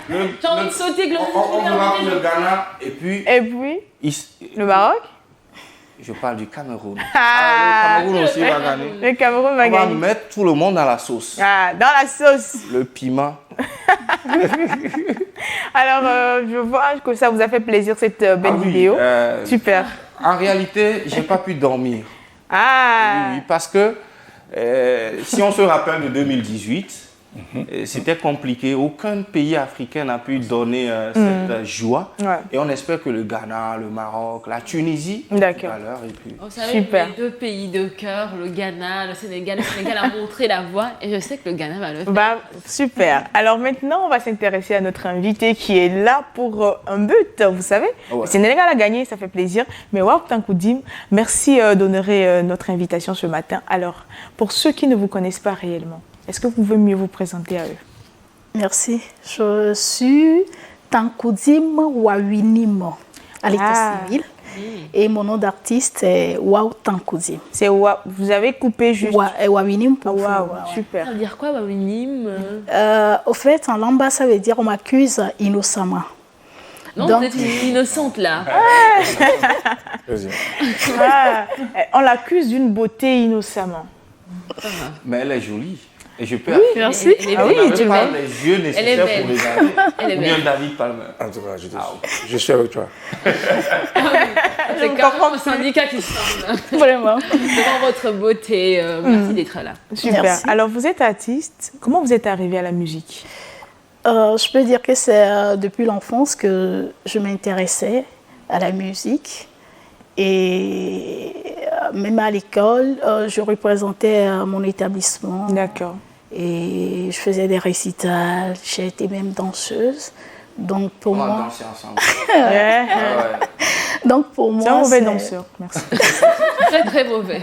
Speaker 6: J'ai envie de sauter.
Speaker 9: On verra le Ghana et puis
Speaker 1: le Maroc.
Speaker 9: Je parle du Cameroun. Le Cameroun aussi va gagner.
Speaker 1: Le Cameroun va gagner.
Speaker 9: On va mettre tout le monde dans la sauce.
Speaker 1: Ah, dans la sauce.
Speaker 9: Le piment.
Speaker 1: Alors, je vois que ça vous a fait plaisir cette belle vidéo. Super.
Speaker 9: En réalité, j'ai pas pu dormir. Oui, parce que si on se rappelle de 2018, c'était compliqué. Aucun pays africain n'a pu donner cette joie. Et on espère que le Ghana, le Maroc, la Tunisie, tout à l'heure.
Speaker 6: Vous savez, les deux pays de cœur, le Ghana, le Sénégal. Le Sénégal a montré la voie et je sais que le Ghana va le faire.
Speaker 1: Super. Alors maintenant, on va s'intéresser à notre invité qui est là pour un but. Vous savez, le Sénégal a gagné, ça fait plaisir. Mais Waouh Tankoudim, merci d'honorer notre invitation ce matin. Alors, pour ceux qui ne vous connaissent pas réellement, est-ce que vous pouvez mieux vous présenter à eux?
Speaker 10: Merci. Je suis Tankoudim Wawinim à l'état civil. Et mon nom d'artiste est Waouh Tankoudim.
Speaker 1: C'est Waouh. Vous avez coupé juste.
Speaker 10: Wawinim pour
Speaker 1: Waouh, super.
Speaker 6: Ça veut dire quoi, Wawinim?
Speaker 10: Au fait, en lamba, ça veut dire on m'accuse innocemment.
Speaker 6: Non, donc, vous êtes innocente là.
Speaker 1: On l'accuse d'une beauté innocemment.
Speaker 9: Mais elle est jolie. Et je peux
Speaker 10: merci.
Speaker 6: Ah oui,
Speaker 9: tu pas les yeux nécessaires pour regarder.
Speaker 6: Elle est
Speaker 9: Ou bien
Speaker 6: belle.
Speaker 9: David Palmer.
Speaker 2: En tout cas, je suis avec toi.
Speaker 6: C'est carrément le syndicat qui semble.
Speaker 10: Vraiment.
Speaker 6: Devant votre beauté. Merci d'être là.
Speaker 1: Super.
Speaker 10: Merci.
Speaker 1: Alors, vous êtes artiste. Comment vous êtes arrivé à la musique?
Speaker 10: Je peux dire que c'est depuis l'enfance que je m'intéressais à la musique. Et même à l'école, je représentais mon établissement.
Speaker 1: D'accord.
Speaker 10: Et je faisais des récitals. J'ai été même danseuse. Donc pour
Speaker 9: On va
Speaker 10: moi,
Speaker 9: danser ensemble.
Speaker 1: Ouais.
Speaker 10: donc pour
Speaker 1: C'est un
Speaker 10: moi,
Speaker 1: mauvais danseur. Merci.
Speaker 6: Très, très mauvais.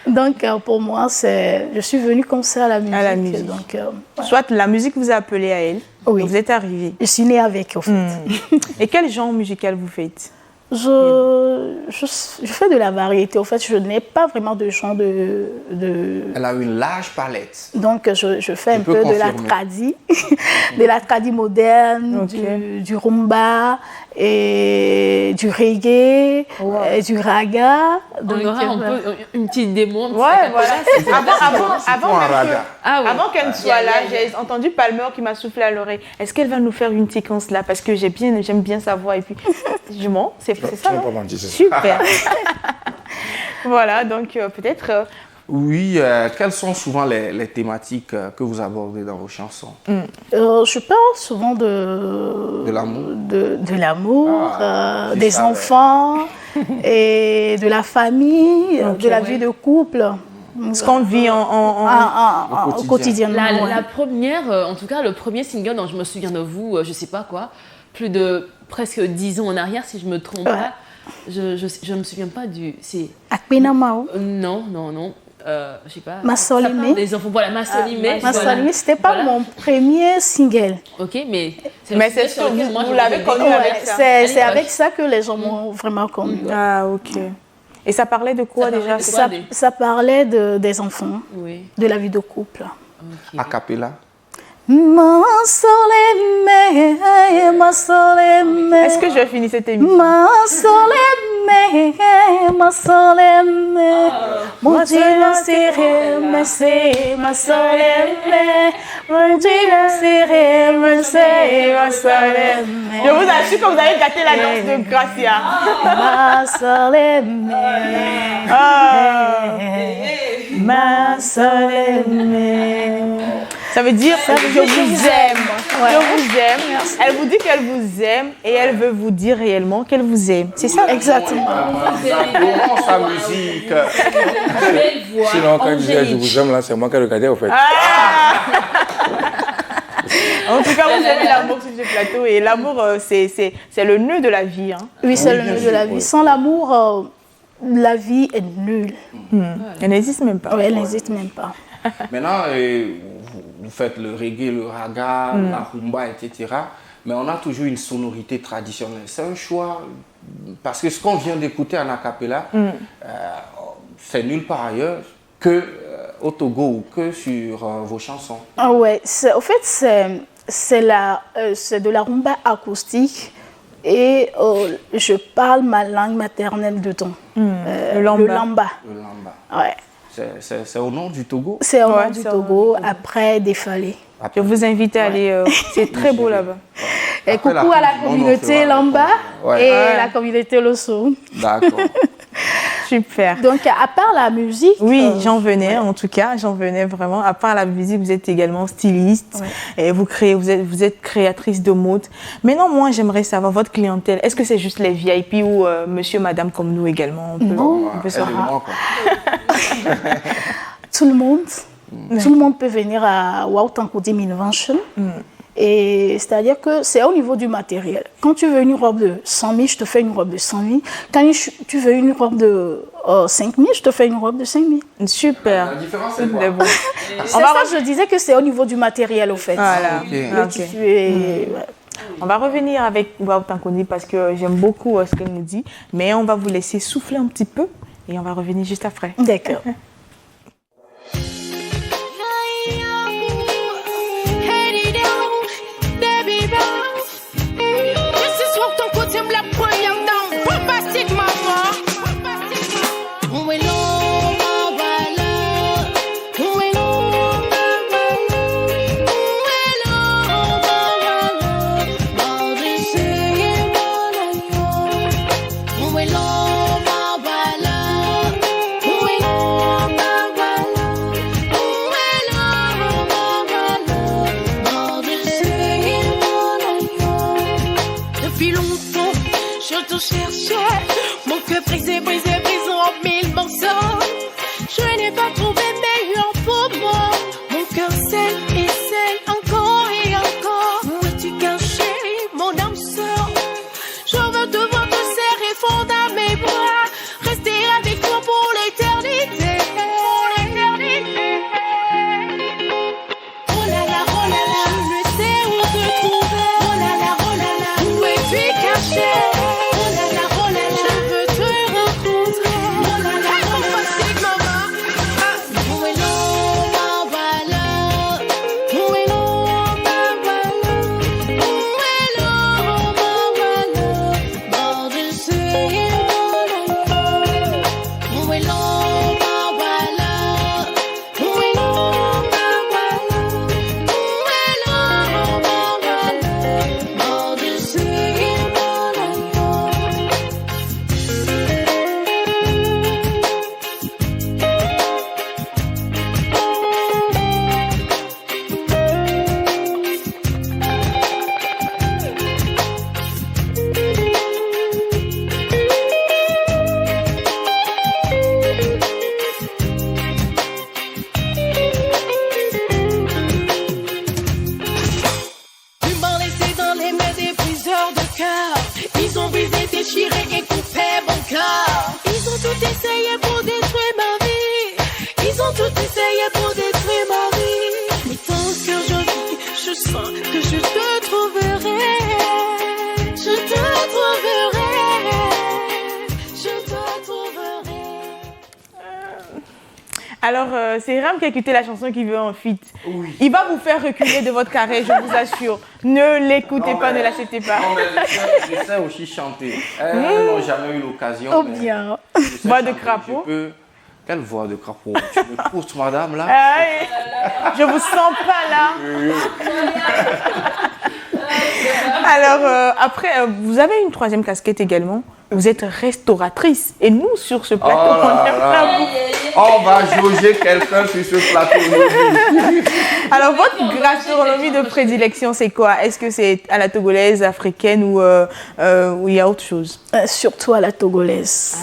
Speaker 10: Donc pour moi, je suis venue comme ça à la musique.
Speaker 1: À la musique.
Speaker 10: Donc,
Speaker 1: Soit la musique vous a appelé à elle.
Speaker 10: Oui.
Speaker 1: Vous êtes arrivé.
Speaker 10: je suis née avec, en fait.
Speaker 1: Et quel genre musical vous faites?
Speaker 10: Je fais de la variété. En fait, je n'ai pas vraiment de genre de...
Speaker 9: Elle a une large palette.
Speaker 10: Donc, je fais un
Speaker 9: peux
Speaker 10: peu de la
Speaker 9: confirmer.
Speaker 10: tradi, de la tradi moderne,
Speaker 1: Ok.
Speaker 10: du rumba, et du reggae, et du raga.
Speaker 6: On
Speaker 10: Donc,
Speaker 6: aura un peu une petite démo.
Speaker 1: Ouais, voilà. Avant
Speaker 9: Pour un
Speaker 1: même que-
Speaker 9: raga.
Speaker 6: Ah oui.
Speaker 1: Avant qu'elle ne soit là, j'ai entendu Palmer qui m'a soufflé à l'oreille. Est-ce qu'elle va nous faire une séquence là? Parce que j'aime bien sa voix. Et puis, je mens, c'est ça,
Speaker 2: Tu n'as
Speaker 1: non?
Speaker 2: pas menti, c'est ça.
Speaker 1: Super. Voilà, donc peut-être...
Speaker 9: Oui, quelles sont souvent les thématiques que vous abordez dans vos chansons?
Speaker 10: je parle souvent de
Speaker 9: l'amour.
Speaker 10: De l'amour,
Speaker 9: c'est
Speaker 10: des
Speaker 9: ça, ouais.
Speaker 10: enfants et de la famille, de la vie de couple.
Speaker 1: Ce qu'on vit
Speaker 10: au quotidien.
Speaker 6: La première, en tout cas, le premier single dont je me souviens de vous, je sais pas quoi, plus de presque 10 ans en arrière, si je me trompe pas. Je me souviens pas du. C'est.
Speaker 10: Akpenamao.
Speaker 6: Non. Je sais pas.
Speaker 10: Massolimé.
Speaker 6: Les enfants, voilà, Massolimé.
Speaker 10: Massolimé, c'était pas mon premier single.
Speaker 6: Ok, mais
Speaker 1: c'est sûr, vous l'avez connu avec ça.
Speaker 10: C'est avec ça que les gens m'ont vraiment connu.
Speaker 1: Ah, ok. Et ça parlait de quoi déjà?
Speaker 10: Ça parlait des enfants, de la vie de couple.
Speaker 9: A cappella.
Speaker 1: Est-ce que je finis cette émission?
Speaker 10: Mon Dieu, serré, merci, ma soleil, mon Dieu, serré, merci, ma soleil.
Speaker 1: Je vous assure que vous avez gâté la danse de Gracia.
Speaker 10: Ma soleil, ma soleil.
Speaker 1: Ça veut dire que je vous aime.
Speaker 10: Ouais.
Speaker 1: Je vous aime. Elle vous dit qu'elle vous aime et elle veut vous dire réellement qu'elle vous aime. C'est ça?
Speaker 10: Exactement.
Speaker 9: Nous adorons sa musique.
Speaker 2: Sinon, quand je disais je vous aime, là, c'est moi qui regardais, en fait.
Speaker 1: En tout cas, vous aimez l'amour sur ce plateau. Et l'amour, c'est le nœud de la vie. Hein.
Speaker 10: Oui, c'est le nœud de la vie. Sans l'amour, la vie est nulle.
Speaker 1: Elle n'existe même pas.
Speaker 10: Oui, elle n'existe même pas.
Speaker 9: Maintenant, vous faites le reggae, le raga, la rumba, etc. Mais on a toujours une sonorité traditionnelle. C'est un choix, parce que ce qu'on vient d'écouter en a cappella, c'est nulle part ailleurs que au Togo ou que sur vos chansons.
Speaker 10: Ah ouais, au fait, c'est de la rumba acoustique et je parle ma langue maternelle dedans.
Speaker 1: Le lamba.
Speaker 10: Le lamba.
Speaker 9: Le lamba.
Speaker 10: Ouais.
Speaker 9: C'est au nom du Togo?
Speaker 10: C'est au nom du Togo, après Défalé.
Speaker 1: Je vous invite à aller, c'est très beau là-bas.
Speaker 10: Et coucou à la communauté Lamba et la communauté Loso.
Speaker 9: D'accord.
Speaker 1: Super.
Speaker 10: Donc, à part la musique...
Speaker 1: Oui, j'en venais, en tout cas, j'en venais vraiment. À part la musique, vous êtes également styliste et vous êtes créatrice de mode. Maintenant, moi, j'aimerais savoir votre clientèle. Est-ce que c'est juste les VIP ou monsieur, madame comme nous également?
Speaker 10: Non,
Speaker 1: on peut savoir.
Speaker 10: Tout le monde. Tout le monde peut venir à Wow Tanko Dim Invention. Et c'est-à-dire que c'est au niveau du matériel. Quand tu veux une robe de 100 000, je te fais une robe de 100 000. Quand tu veux une robe de 5 000, je te fais une robe de 5 000.
Speaker 1: Super.
Speaker 9: La différence, c'est quoi?
Speaker 10: C'est ça, je disais que c'est au niveau du matériel, au fait.
Speaker 1: Voilà.
Speaker 10: Le tissu est...
Speaker 1: On va revenir avec Wow Tanko Dim parce que j'aime beaucoup ce qu'elle nous dit. Mais on va vous laisser souffler un petit peu et on va revenir juste après.
Speaker 10: D'accord.
Speaker 8: depuis longtemps. Je te cherchais, mon cœur brisé, brisé, brisé en mille morceaux. Je n'ai pas trouvé meilleur pour moi. Mon cœur scelle et scelle encore et encore. Où es-tu caché, mon âme sœur? Je veux te voir te serrer fort dans mes bras. Rester avec toi pour l'éternité. Oh là là, je ne sais où te trouver. Oh là là, où es-tu caché? Oh là là, je veux te rencontrer. Oh là là, où est l'homme, ma valeur? Où est l'homme, ma valeur? Où est l'homme, ma valeur? Mort de ce où est l'homme, ma valeur? Où est l'homme, ma valeur? Où est l'homme, ma valeur? Mort de ce Tu m'as laissé dans les mains des briseurs de cœur. Ils ont brisé, déchiré et coupé mon cœur. Ils ont tout essayé pour détruire ma vie. Ils ont tout essayé pour détruire ma vie. Mais tant que je vis, je sens que je te trouverai. Je te trouverai. Je te trouverai.
Speaker 1: Alors, c'est Ram qui a écouté la chanson qui veut en feat. Il va vous faire reculer de votre carré, je vous assure. Ne l'écoutez pas, ne l'acceptez pas.
Speaker 9: Non, mais je sais aussi chanter. Elles n'ont jamais eu l'occasion.
Speaker 10: Oh
Speaker 9: mais
Speaker 10: bien.
Speaker 9: je sais
Speaker 1: Voix de
Speaker 9: chanter.
Speaker 1: crapaud.
Speaker 9: Je peux- Quelle voix de crapaud? Tu me pousses, madame, là?
Speaker 1: Aïe, je vous sens pas là. Alors, après, vous avez une troisième casquette également. Vous êtes restauratrice. Et nous, sur ce plateau,
Speaker 9: Oh là
Speaker 1: on aime
Speaker 9: là.
Speaker 1: la bouffe.
Speaker 9: On va jauger quelqu'un sur ce plateau aujourd'hui.
Speaker 1: Alors, votre gastronomie de prédilection, c'est quoi? Est-ce que c'est à la togolaise, africaine ou il y a autre chose?
Speaker 10: Surtout à la togolaise.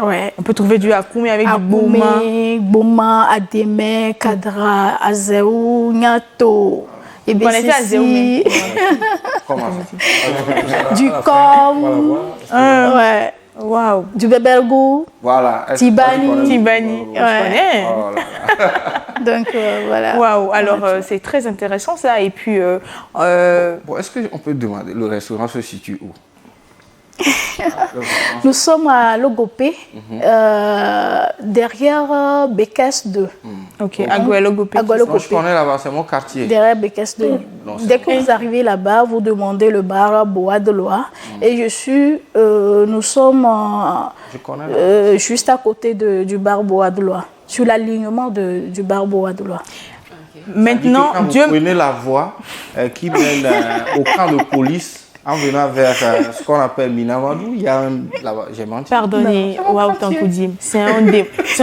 Speaker 10: Ouais.
Speaker 1: On peut trouver du akoumé avec du bouma.
Speaker 10: Akoumé, Boma, Ademe, Kadra, Azéou, Nyato. Et
Speaker 1: Vous connaissez Azéou, mais-
Speaker 9: Comment ça?
Speaker 10: Du com, ouais.
Speaker 1: Waouh.
Speaker 10: Du bebelgou.
Speaker 9: Voilà. Est-ce que
Speaker 10: Tibani.
Speaker 9: tu connais?
Speaker 1: Tibani. Je connais.
Speaker 9: Oh là là.
Speaker 10: Donc voilà.
Speaker 1: Waouh. Alors, c'est très intéressant ça. Et puis,
Speaker 9: Bon, est-ce qu'on peut demander, le restaurant se situe où?
Speaker 10: Nous sommes à Logopé, derrière Bekes 2.
Speaker 1: ok, Aguelogopé.
Speaker 9: Moi, je
Speaker 10: Aguelogopé.
Speaker 9: connais là-bas, c'est mon quartier.
Speaker 10: Derrière Bekes 2.
Speaker 9: Non, c'est
Speaker 10: Dès que vous arrivez là-bas, vous demandez le bar Bois de Loire. Et nous sommes
Speaker 9: Je connais là.
Speaker 10: juste à côté du bar Bois de Loire, sur l'alignement du bar Bois de Loire.
Speaker 1: Maintenant,
Speaker 9: Quand vous prenez la voie qui mène au camp de police, en venant vers ce qu'on appelle Minamadou, il y a un là-bas, j'ai menti.
Speaker 1: pardonnez, Waouh Tankoudim, c'est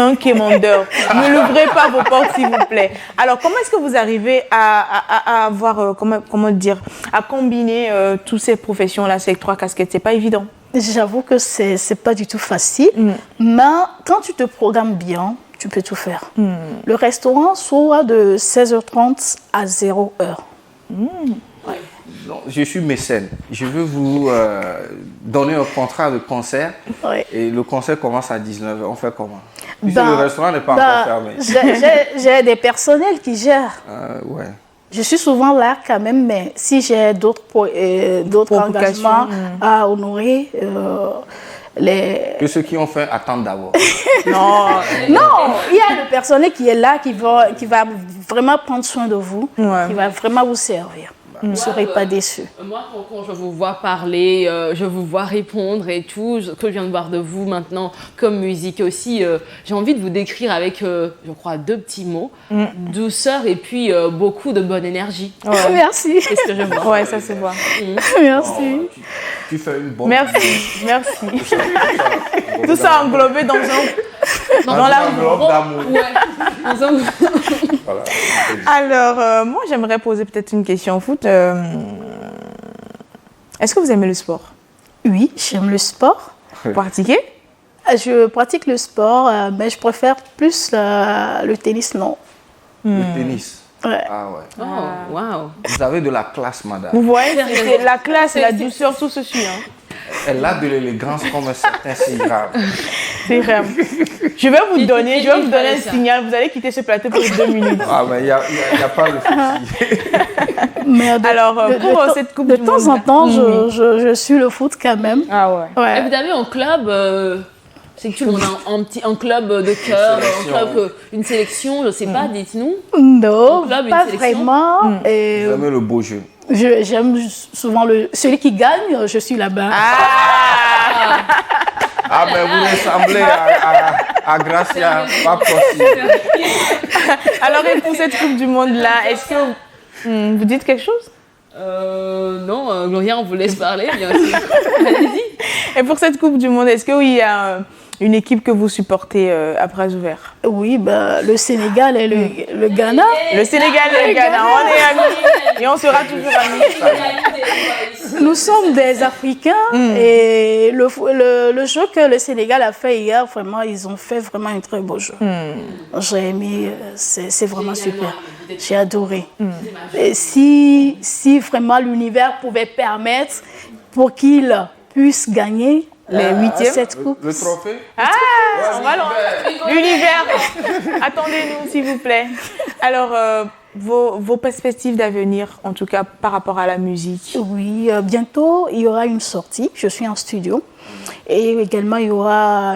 Speaker 1: un quémandeur. Ne l'ouvrez pas vos portes, s'il vous plaît. Alors, comment est-ce que vous arrivez à avoir, comment dire, à combiner toutes ces professions-là, ces trois casquettes? C'est pas évident.
Speaker 10: J'avoue que c'est pas du tout facile, mais quand tu te programmes bien, tu peux tout faire. Le restaurant s'ouvre de 16h30 à 0h.
Speaker 9: Non, je suis mécène. Je veux vous donner un contrat de concert.
Speaker 10: Ouais.
Speaker 9: Et le concert commence à 19h. On fait comment? Puisque le restaurant n'est pas encore fermé.
Speaker 10: J'ai des personnels qui gèrent.
Speaker 9: Ouais.
Speaker 10: Je suis souvent là quand même, mais si j'ai d'autres engagements à honorer,
Speaker 9: Que ceux qui ont fait attendent d'abord.
Speaker 1: Non.
Speaker 10: Non, il y a le personnel qui est là, qui va vraiment prendre soin de vous, qui va vraiment vous servir. Vous ne serez pas déçus.
Speaker 6: Moi, quand je vous vois parler, je vous vois répondre et tout, ce que je viens de voir de vous maintenant, comme musique aussi, j'ai envie de vous décrire avec, je crois, 2 petits mots, douceur et puis beaucoup de bonne énergie.
Speaker 1: Ouais.
Speaker 10: Merci.
Speaker 6: C'est ce que je vois.
Speaker 1: Ouais, ça se voit.
Speaker 10: Merci.
Speaker 9: Tu fais une bonne.
Speaker 1: Merci, merci. Tout ça englobé dans
Speaker 9: l'enveloppe d'amour.
Speaker 6: Ouais.
Speaker 9: Voilà.
Speaker 1: Alors, moi, j'aimerais poser peut-être une question au foot. Est-ce que vous aimez le sport?
Speaker 10: Oui, j'aime le sport.
Speaker 1: Vous pratiquez?
Speaker 10: Je pratique le sport, mais je préfère plus le tennis, non.
Speaker 9: Le tennis.
Speaker 10: Ouais.
Speaker 9: Ah ouais.
Speaker 6: Oh, waouh.
Speaker 9: Vous avez de la classe, madame.
Speaker 1: Vous voyez, c'est la classe, la douceur, tout se suit. Hein.
Speaker 9: Elle a de l'élégance comme un certain Sigrave.
Speaker 1: C'est vrai. Je vais vous donner un signal. Vous allez quitter ce plateau pour 2 minutes.
Speaker 9: Ah, mais il n'y a pas de souci.
Speaker 10: Mais
Speaker 1: alors, pour cette Coupe
Speaker 10: de
Speaker 1: du
Speaker 10: temps
Speaker 1: Monde,
Speaker 10: en temps, je suis le foot quand même.
Speaker 1: Ah ouais.
Speaker 6: Et vous avez un club, c'est que tout le monde a un club de cœur, un club, une sélection, je sais pas, dites-nous.
Speaker 10: Non,
Speaker 6: Un club, une
Speaker 10: pas
Speaker 6: sélection.
Speaker 10: vraiment. Et
Speaker 9: Vous aimez le beau jeu.
Speaker 10: j'aime souvent celui qui gagne, je suis là-bas.
Speaker 9: Ah, mais vous ressemblez à Gracia, pas possible.
Speaker 1: Alors, et pour cette Coupe du Monde-là, est-ce que vous dites quelque chose?
Speaker 6: Non, Gloria, on vous laisse parler, bien sûr. Allez-y.
Speaker 1: Et pour cette Coupe du Monde, est-ce qu'il y a une équipe que vous supportez à bras ouverts?
Speaker 10: Oui, le Sénégal et le Ghana.
Speaker 1: Le Sénégal et le Ghana, on est amis et on sera toujours amis.
Speaker 10: Nous sommes des Africains et le jeu que le Sénégal a fait hier, vraiment, ils ont fait vraiment un très beau jeu. J'ai aimé, c'est vraiment super. J'ai adoré. Et si vraiment l'univers pouvait permettre pour qu'ils puissent gagner
Speaker 1: les 8e,
Speaker 10: cette coupe.
Speaker 9: Le trophée?
Speaker 1: On va loin. L'univers. Attendez-nous, s'il vous plaît. Alors, vos perspectives d'avenir, en tout cas par rapport à la musique?
Speaker 10: Oui, bientôt, il y aura une sortie. Je suis en studio. Et également, il y aura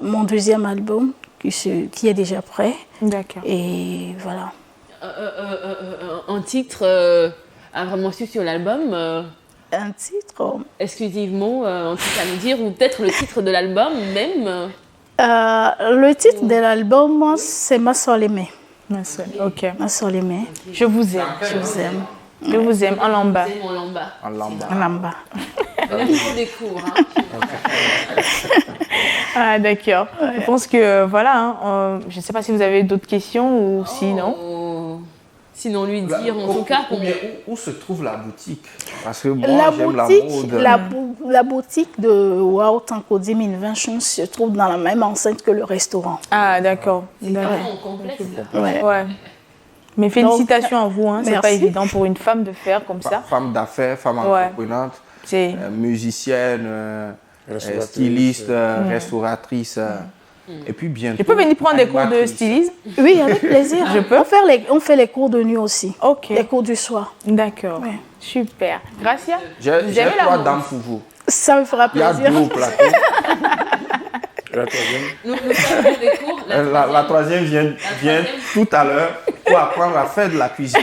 Speaker 10: mon 2e album qui est déjà prêt.
Speaker 1: D'accord.
Speaker 10: Et voilà.
Speaker 6: Un titre a vraiment su sur l'album
Speaker 10: un titre
Speaker 6: exclusivement, un titre à nous dire, ou peut-être le titre de l'album même
Speaker 10: le titre de l'album, c'est Ma soeur l'aimée.
Speaker 1: Ma soeur, ok.
Speaker 10: Ma soeur l'aimée.
Speaker 1: Je vous aime.
Speaker 10: Je vous aime.
Speaker 1: Je vous aime en lamba.
Speaker 6: En lamba.
Speaker 9: En lamba.
Speaker 10: En lamba.
Speaker 6: On des cours. Hein.
Speaker 1: Ah, d'accord. Ouais. Je pense que voilà, je ne sais pas si vous avez d'autres questions ou sinon.
Speaker 6: Sinon, lui dire en tout cas.
Speaker 9: Où se trouve la boutique? Parce que moi, j'aime la mode.
Speaker 10: La boutique de Wow Tankodi Invention se trouve dans la même enceinte que le restaurant.
Speaker 1: Ah, d'accord.
Speaker 10: Ouais.
Speaker 1: Mais félicitations à vous, hein. C'est pas
Speaker 10: Merci.
Speaker 1: évident pour une femme de faire comme ça.
Speaker 9: Femme d'affaires, femme entreprenante, musicienne, styliste, restauratrice. Et puis bientôt.
Speaker 1: Je peux venir prendre des cours de stylisme?
Speaker 10: Oui, avec plaisir.
Speaker 1: Je peux.
Speaker 10: On fait les cours de nuit aussi.
Speaker 1: Ok.
Speaker 10: Les cours du soir.
Speaker 1: D'accord. Ouais. Super. Gracia?
Speaker 9: J'ai 3 dames pour vous.
Speaker 10: Ça me fera plaisir.
Speaker 9: Il y a 2 au plateau.
Speaker 2: La troisième.
Speaker 9: La troisième vient tout à l'heure pour apprendre à faire de la cuisine.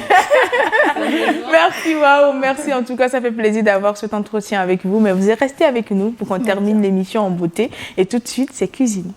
Speaker 1: Merci, waouh, merci. En tout cas, ça fait plaisir d'avoir cet entretien avec vous. Mais vous êtes restés avec nous pour qu'on termine l'émission en beauté. Et tout de suite, c'est cuisine.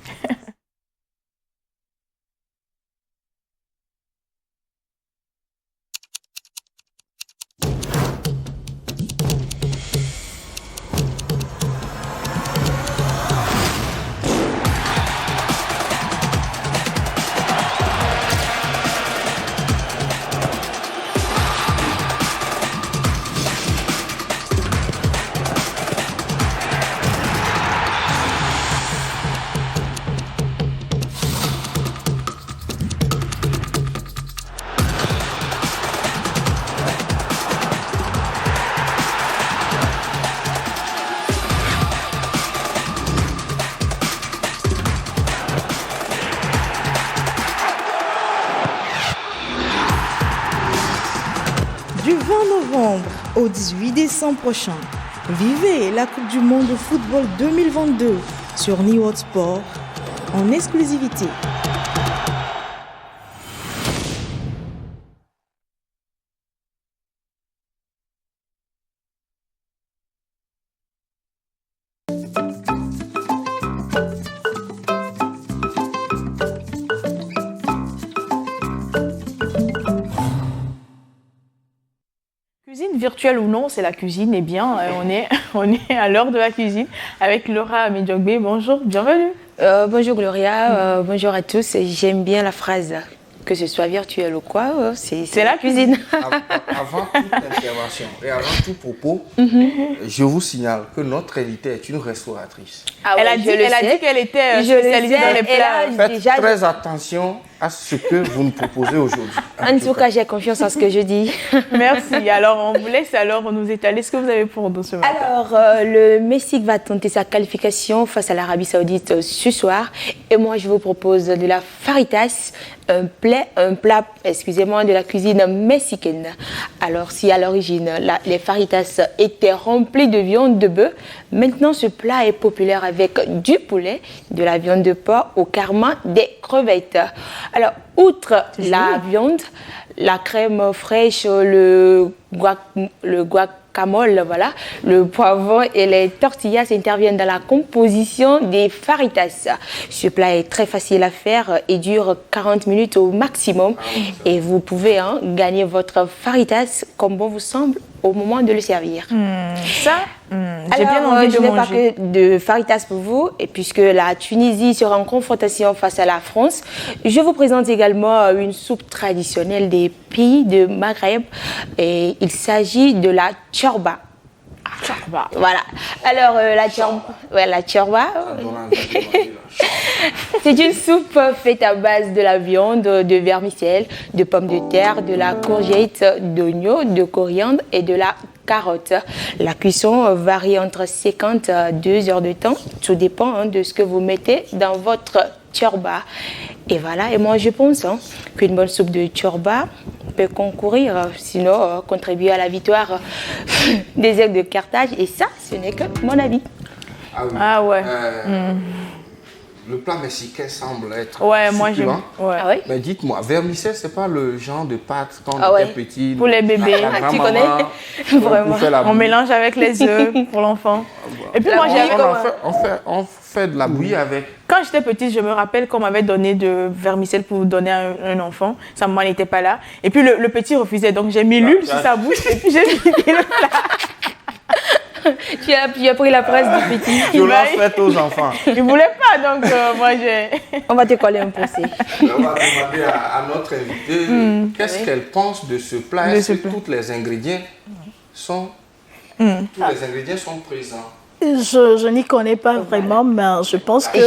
Speaker 12: Du 20 novembre au 18 décembre prochain, vivez la Coupe du Monde de football 2022 sur New World Sport en exclusivité.
Speaker 1: Cuisine virtuelle ou non, c'est la cuisine. Eh bien, on est à l'heure de la cuisine avec Laura Amidjogbe. Bonjour, bienvenue.
Speaker 13: Bonjour Gloria, bonjour à tous. J'aime bien la phrase que ce soit virtuel ou quoi, c'est la cuisine.
Speaker 9: Avant toute intervention et avant tout propos, je vous signale que notre invitée est une restauratrice.
Speaker 1: Elle a dit qu'elle était spécialisée dans les plats.
Speaker 9: Faites très attention à ce que vous nous proposez aujourd'hui.
Speaker 13: En tout cas, j'ai confiance en ce que je dis.
Speaker 1: Merci. Alors, on vous laisse alors nous étaler ce que vous avez pour nous ce matin.
Speaker 13: Alors, le Mexique va tenter sa qualification face à l'Arabie Saoudite ce soir. Et moi, je vous propose de la fajitas, un plat, excusez-moi, de la cuisine mexicaine. Alors, si à l'origine, les fajitas étaient remplies de viande de bœuf, maintenant, ce plat est populaire avec du poulet, de la viande de porc ou carrément des crevettes. Alors, outre la viande, la crème fraîche, le guacamole, voilà, le poivron et les tortillas interviennent dans la composition des fajitas. Ce plat est très facile à faire et dure 40 minutes au maximum. Et vous pouvez gagner votre fajitas comme bon vous semble au moment de le servir.
Speaker 1: J'ai bien envie de
Speaker 13: je n'ai pas
Speaker 1: manger.
Speaker 13: que de fajitas pour vous, et puisque la Tunisie sera en confrontation face à la France, je vous présente également une soupe traditionnelle des pays de Maghreb, et il s'agit de la chorba. Voilà. Alors, la chorba, c'est une soupe faite à base de la viande, de vermicelle, de pommes de terre, de la courgette, d'oignon, de coriandre et de la carotte. La cuisson varie entre 50 à 2 heures de temps. Tout dépend de ce que vous mettez dans votre chorba. Et voilà, et moi je pense qu'une bonne soupe de chorba peut concourir, sinon contribuer à la victoire des Aigles de Carthage. Et ça, ce n'est que mon avis.
Speaker 1: Ah ouais.
Speaker 9: Le plat mexicain semble être
Speaker 1: moi j'aime.
Speaker 13: Ah ouais?
Speaker 9: Mais dites-moi, vermicelle, c'est pas le genre de pâte quand
Speaker 13: Ah
Speaker 9: on
Speaker 13: ouais.
Speaker 9: était petit.
Speaker 1: Pour les bébés,
Speaker 13: tu connais? Vraiment.
Speaker 1: On mélange avec les œufs pour l'enfant. Et puis moi
Speaker 9: On fait de la bouillie avec.
Speaker 1: Quand j'étais petite, je me rappelle qu'on m'avait donné de vermicelle pour donner à un enfant. Sa maman n'était pas là. Et puis le petit refusait. Donc j'ai mis l'huile sur sa bouche et puis j'ai mis le plat.
Speaker 13: Tu as pris la presse du petit.
Speaker 9: Tu l'as fait aux enfants.
Speaker 1: Il ne voulait pas, donc moi j'ai...
Speaker 13: On va te coller un procès.
Speaker 9: On va demander à notre invitée qu'est-ce qu'elle pense de ce plat. Est-ce que tous les ingrédients sont présents?
Speaker 10: Je n'y connais pas vraiment, mais je pense que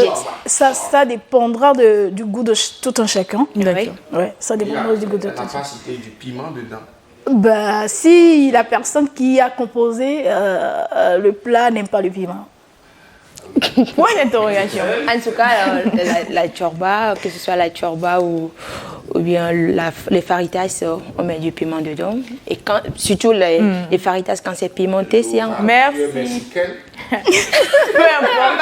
Speaker 10: ça dépendra du goût de tout un chacun.
Speaker 1: D'accord.
Speaker 10: Ouais, ça dépendra du goût de tout un chacun.
Speaker 9: On n'a pas cité du piment dedans.
Speaker 10: Ben, si la personne qui a composé le plat n'aime pas le piment.
Speaker 1: Point d'interrogation.
Speaker 13: En tout cas, la chorba, que ce soit la chorba ou bien les fajitas, on met du piment dedans. Et surtout les fajitas, quand c'est pimenté, c'est un...
Speaker 1: Merci.
Speaker 13: Peu importe.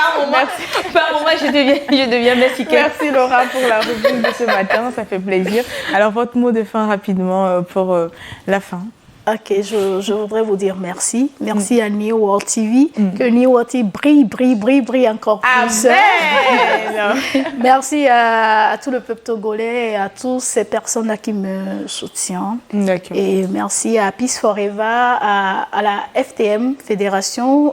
Speaker 13: Par moment, je deviens mexicaine.
Speaker 1: Merci Laura pour la rubrique de ce matin, ça fait plaisir. Alors votre mot de fin rapidement pour la fin.
Speaker 10: Ok, je voudrais vous dire merci. Merci à New World TV. Que New World TV brille encore plus.
Speaker 1: Amen.
Speaker 10: Merci à tout le peuple togolais et à toutes ces personnes-là qui me soutiennent. Et merci à Peace Forever, à la FTM, Fédération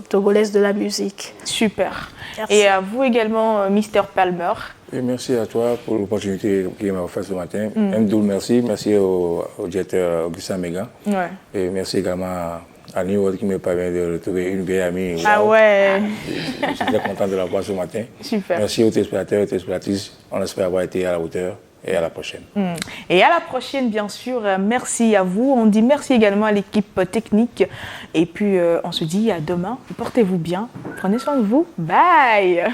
Speaker 10: Togolaise de la Musique.
Speaker 1: Super.
Speaker 10: Merci.
Speaker 1: Et à vous également, Mr. Palmer.
Speaker 2: Et merci à toi pour l'opportunité qu'il m'a offerte ce matin. Un double merci. Merci au directeur Augustin Mégan.
Speaker 1: Ouais.
Speaker 2: Et merci également à New World qui me permet de retrouver une vieille amie.
Speaker 1: Ah ouais.
Speaker 2: Je suis très content de la voir ce matin.
Speaker 1: Super.
Speaker 2: Merci aux téléspectateurs et téléspectatrices. On espère avoir été à la hauteur. Et à la prochaine.
Speaker 1: Et à la prochaine, bien sûr. Merci à vous. On dit merci également à l'équipe technique. Et puis, on se dit à demain. Portez-vous bien. Prenez soin de vous. Bye.